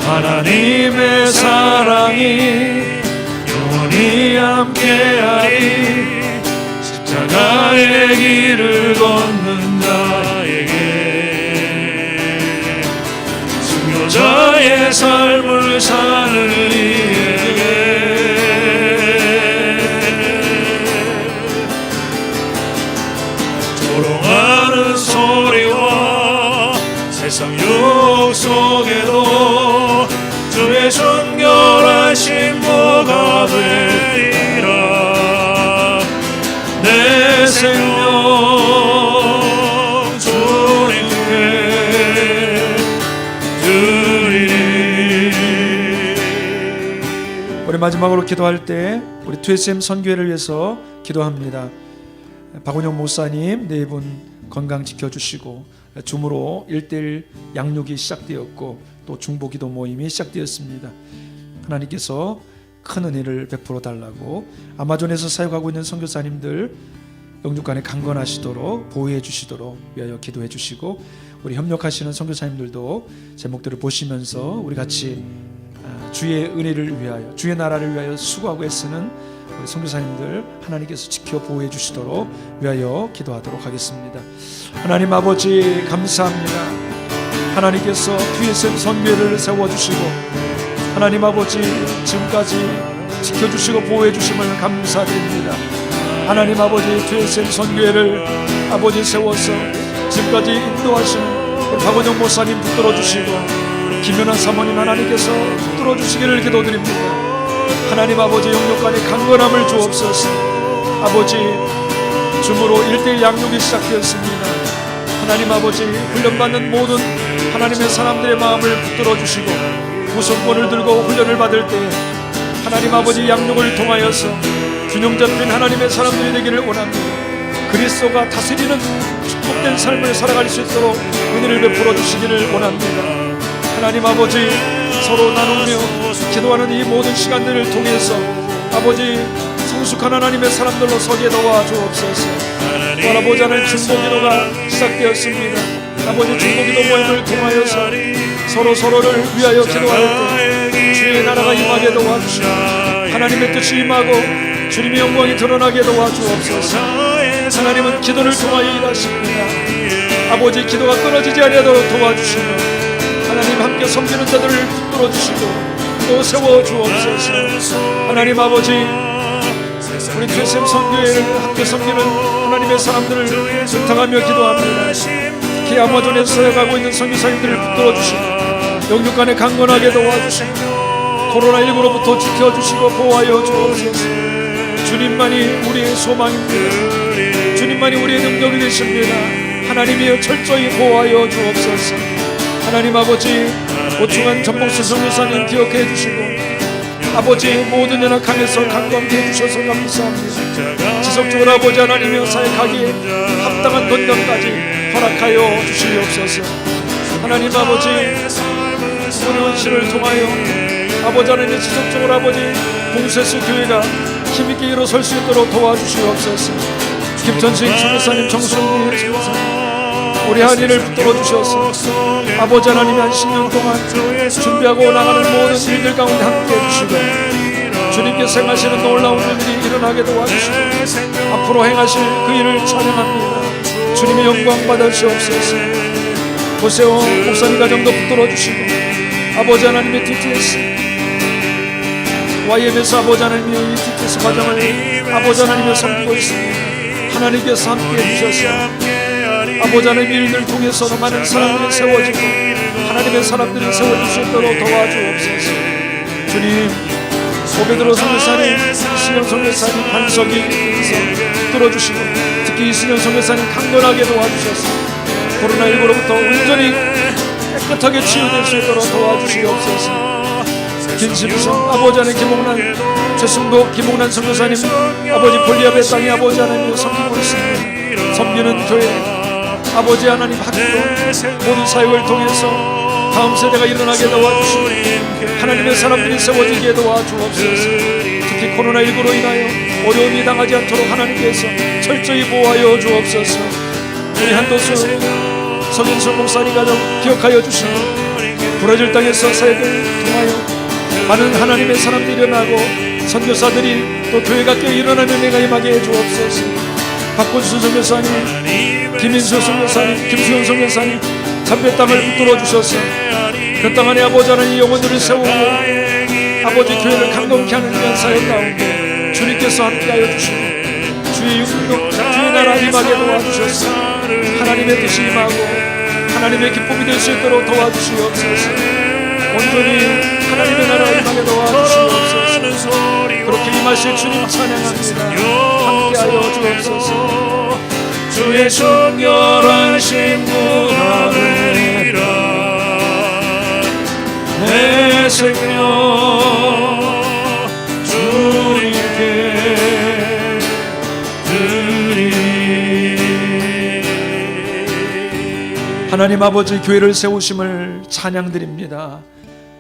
하나님의 사랑이 영원히 함께하리. 십자가의 길을 걷는 자에게 순교자의 삶을 사는 이에게 조롱하는 소리와 세상 유혹 속에도 주의 순결한 신부가 되리라. 내 생명 주님께 드리리. 우리 마지막으로 기도할 때 우리 TSM 선교회를 위해서 기도합니다. 박원영 목사님 네 분 건강 지켜주시고 줌으로 1:1 양육이 시작되었고 또 중보기도 모임이 시작되었습니다. 하나님께서 큰 은혜를 베풀어 달라고 아마존에서 사역하고 있는 선교사님들 영육간에 강건하시도록 보호해 주시도록 위하여 기도해 주시고 우리 협력하시는 선교사님들도 제목들을 보시면서 우리 같이 주의 은혜를 위하여 주의 나라를 위하여 수고하고 애쓰는 우리 선교사님들 하나님께서 지켜 보호해 주시도록 위하여 기도하도록 하겠습니다. 하나님 아버지 감사합니다. 하나님께서 TSM 선교회를 세워주시고 하나님 아버지 지금까지 지켜주시고 보호해 주심을 감사드립니다. 하나님 아버지 TSM 선교회를 아버지 세워서 지금까지 인도하시는 우리 박원영 목사님 붙들어 주시고 김연아 사모님 하나님께서 붙들어 주시기를 기도드립니다. 하나님 아버지 영육간에 강건함을 주옵소서. 아버지 줌으로 1:1 양육이 시작되었습니다. 하나님 아버지 훈련받는 모든 하나님의 사람들의 마음을 붙들어 주시고 구성권을 들고 훈련을 받을 때 하나님 아버지 양육을 통하여서 균형 잡힌 하나님의 사람들이 되기를 원합니다. 그리스도가 다스리는 축복된 삶을 살아갈 수 있도록 은혜를 베풀어 주시기를 원합니다. 하나님 아버지 서로 나누며 기도하는 이 모든 시간들을 통해서 아버지 성숙한 하나님의 사람들로 서게 도와주옵소서. 또 아버지 하나님 중보기도가 시작되었습니다. 아버지 중보기도 모임을 통하여서 서로를 위하여 기도할 때 주의 나라가 임하게 도와주시고 하나님의 뜻이 임하고 주님의 영광이 드러나게 도와주옵소서. 하나님은 기도를 통하여 일하십니다. 아버지 기도가 끊어지지 아니하도록 도와주시고 하나님 함께 섬기는 자들을 붙들어주시고 또 세워주옵소서. 하나님 아버지 우리 TSM 선교회를 함께 섬기는 하나님의 사람들을 부탁하며 기도합니다. 특히 아마존에서 사역하고 있는 선교사님들을 붙들어주시고 영육간에 강건하게 도와주시고 코로나19로부터 지켜주시고 보호하여 주옵소서. 주님만이 우리의 소망입니다. 주님만이 우리의 능력이 되십니다. 하나님이여 철저히 보호하여 주옵소서. 하나님 아버지 오충한 전봉수 선교사님 기억해 주시고 아버지 모든 연약함에서 강건케 해주셔서 감사합니다. 지속적으로 아버지 하나님이여 사역하기에 합당한 건강까지 허락하여 주시옵소서. 하나님 아버지 우리 원신을 통하여 아버지 하나님 지속적으로 아버지 봉쇄수 교회가 힘있게 일어설 수 있도록 도와주시옵소서. 김천식 선교사님 정순희 선교사님 우리 한인을 붙들어 주셔서 아버지 하나님이 한 10년 동안 준비하고 나가는 모든 일들 가운데 함께 해주시고 주님께서 행하시는 놀라운 일들이 일어나게 도와주시고 앞으로 행하실 그 일을 찬양합니다. 주님의 영광 받으시옵소서. 고세원 목사님 가정도 붙들어 주시고 아버지 하나님의 TTS YM에서 아버지 하나님의 이 TTS 과정을 아버지 하나님의 섬기고 있습니다. 하나님께서 함께 해주셔서 아버지 하나님의 일들 통해서 많은 사람들이 세워지고 하나님의 사람들이 세워질 수 있도록 도와주옵소서. 주님 오베드로 선교사님 이승현 선교사님 반석이 들어주시고 특히 이승현 선교사님 강건하게 도와주셔서 코로나19로부터 온전히 깨끗하게 치유될 수 있도록 도와주시옵소서. 김심성 아버지 하나님 김홍란 최승복 김홍란 선교사님 아버지 볼리아베 땅에 아버지 하나님 섬기고 있습니다. 섬기는 교회 아버지 하나님 학교 모든 사역을 통해서 다음 세대가 일어나게 도와주시고 하나님의 사람들이 세워지게 도와주옵소서. 특히 코로나19로 인하여 어려움이 당하지 않도록 하나님께서 철저히 보호하여 주옵소서. 우리 한도수 서균선 목사님 가정 기억하여 주시고 브라질 땅에서 사역을 통하여 많은 하나님의 사람들이 일어나고 선교사들이 또 교회가 깨어 일어나는 은혜가 임하게 해 주옵소서. 박권수 선교사님 김인수 선교사님 김수영 선교사님 참배 땅을 붙들어 주셔서 그 땅 안에 아버지 하나님 영혼들을 세우고 아버지 교회를 강건케 하는 이런 사역 가운데 주님께서 함께하여 주시고 주의 육력 주의 나라 임하게 도와주셔서 하나님의 뜻이 임하고 하나님의 기쁨이 될 수 있도록 도와주시옵소서. 온전히 하나님의 나라 임하게 도와주시옵소서. 구원하실 주님 찬양합니다. 함께하여 주옵소서. 주의 정결하신 문화 되리라. 내 생명 주님께 드리리. 하나님 아버지, 교회를 세우심을 찬양드립니다.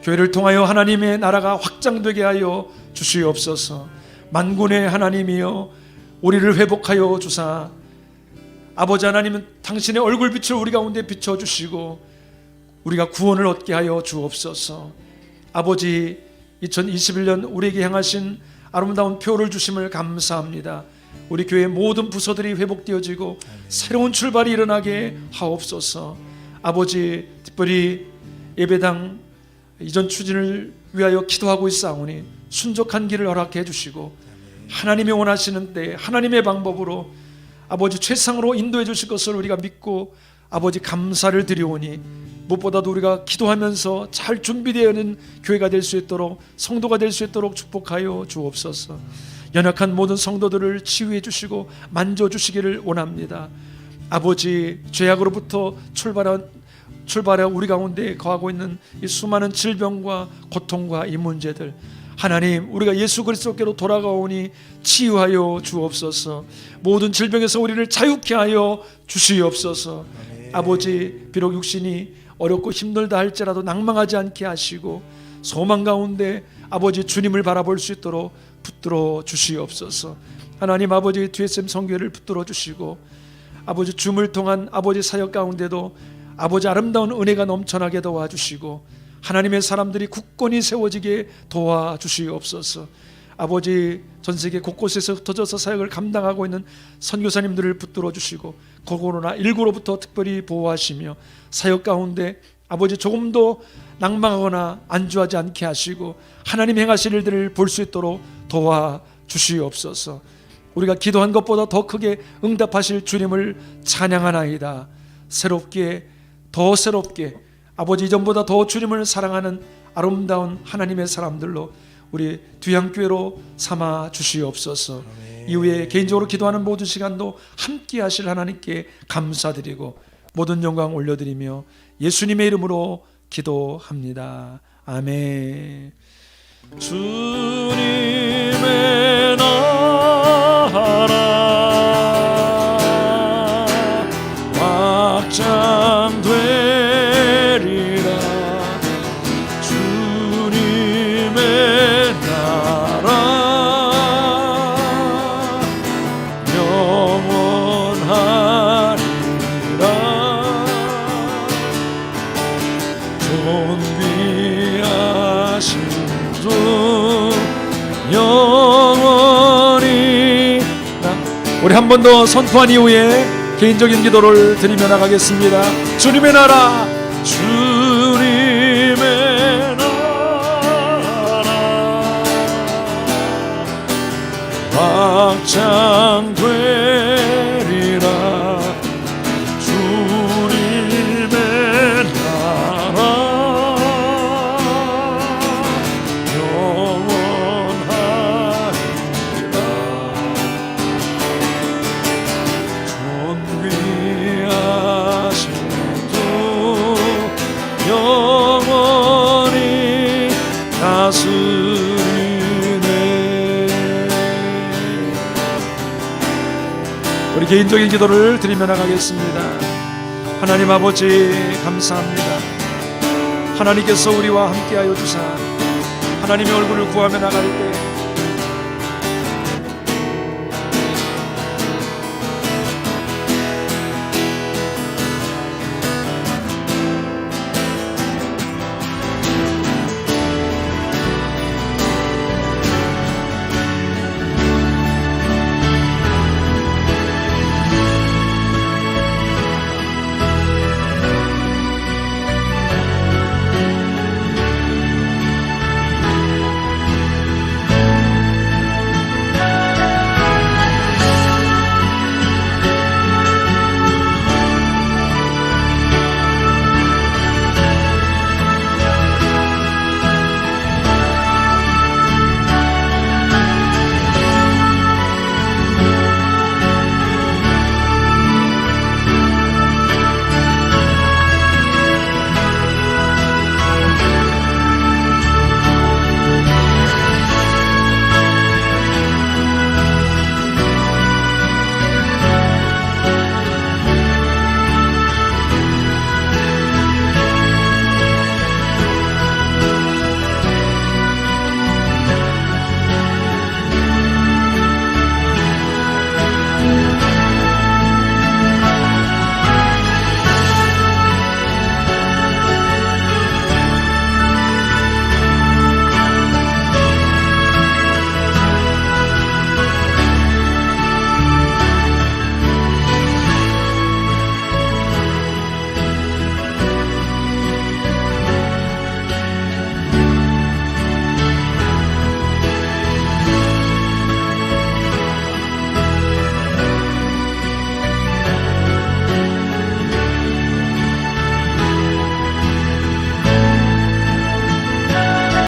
교회를 통하여 하나님의 나라가 확장되게 하여 주시옵소서. 만군의 하나님이여, 우리를 회복하여 주사 아버지 하나님은 당신의 얼굴빛을 우리 가운데 비춰주시고 우리가 구원을 얻게 하여 주옵소서. 아버지, 2021년 우리에게 향하신 아름다운 표를 주심을 감사합니다. 우리 교회 모든 부서들이 회복되어지고 새로운 출발이 일어나게 하옵소서. 아버지, 특별히 예배당 이전 추진을 위하여 기도하고 있사오니 순적한 길을 허락해 주시고 하나님이 원하시는 때 하나님의 방법으로 아버지 최상으로 인도해 주실 것을 우리가 믿고 아버지 감사를 드리오니, 무엇보다도 우리가 기도하면서 잘 준비되어 있는 교회가 될 수 있도록, 성도가 될 수 있도록 축복하여 주옵소서. 연약한 모든 성도들을 치유해 주시고 만져 주시기를 원합니다. 아버지, 죄악으로부터 출발해 우리 가운데 거하고 있는 이 수많은 질병과 고통과 이 문제들, 하나님, 우리가 예수 그리스도께로 돌아가오니 치유하여 주옵소서. 모든 질병에서 우리를 자유케 하여 주시옵소서. 아버지, 비록 육신이 어렵고 힘들다 할지라도 낭망하지 않게 하시고 소망 가운데 아버지 주님을 바라볼 수 있도록 붙들어 주시옵소서. 하나님 아버지, DSM 성교회를 붙들어 주시고 아버지 줌을 통한 아버지 사역 가운데도 아버지 아름다운 은혜가 넘쳐나게 도와주시고 하나님의 사람들이 굳건히 세워지게 도와주시옵소서. 아버지, 전세계 곳곳에서 흩어져서 사역을 감당하고 있는 선교사님들을 붙들어 주시고 코로나19로부터 특별히 보호하시며 사역 가운데 아버지 조금도 낭망하거나 안주하지 않게 하시고 하나님 행하실 일들을 볼 수 있도록 도와주시옵소서. 우리가 기도한 것보다 더 크게 응답하실 주님을 찬양하나이다. 새롭게, 더 새롭게 아버지, 이전보다 더 주님을 사랑하는 아름다운 하나님의 사람들로 우리 뒤향교회로 삼아 주시옵소서. 이후에 개인적으로 기도하는 모든 시간도 함께 하실 하나님께 감사드리고 모든 영광 올려드리며 예수님의 이름으로 기도합니다. 아멘. 주님의 나라 확장되리라. 주님의 나라 영원하리라. 존귀하신 주 영원히. 우리 한 번 더 선포한 이후에 개인적인 기도를 드리며 나가겠습니다. 주님의 나라, 주님의 나라 확장되리라. 주님의 나라 영원하리라. 존귀하신 주 영원히 다스리네. 우리 개인적인 기도를 드리며 나가겠습니다. 하나님 아버지, 감사합니다. 하나님께서 우리와 함께하여 주사 하나님의 얼굴을 구하며 나갈 때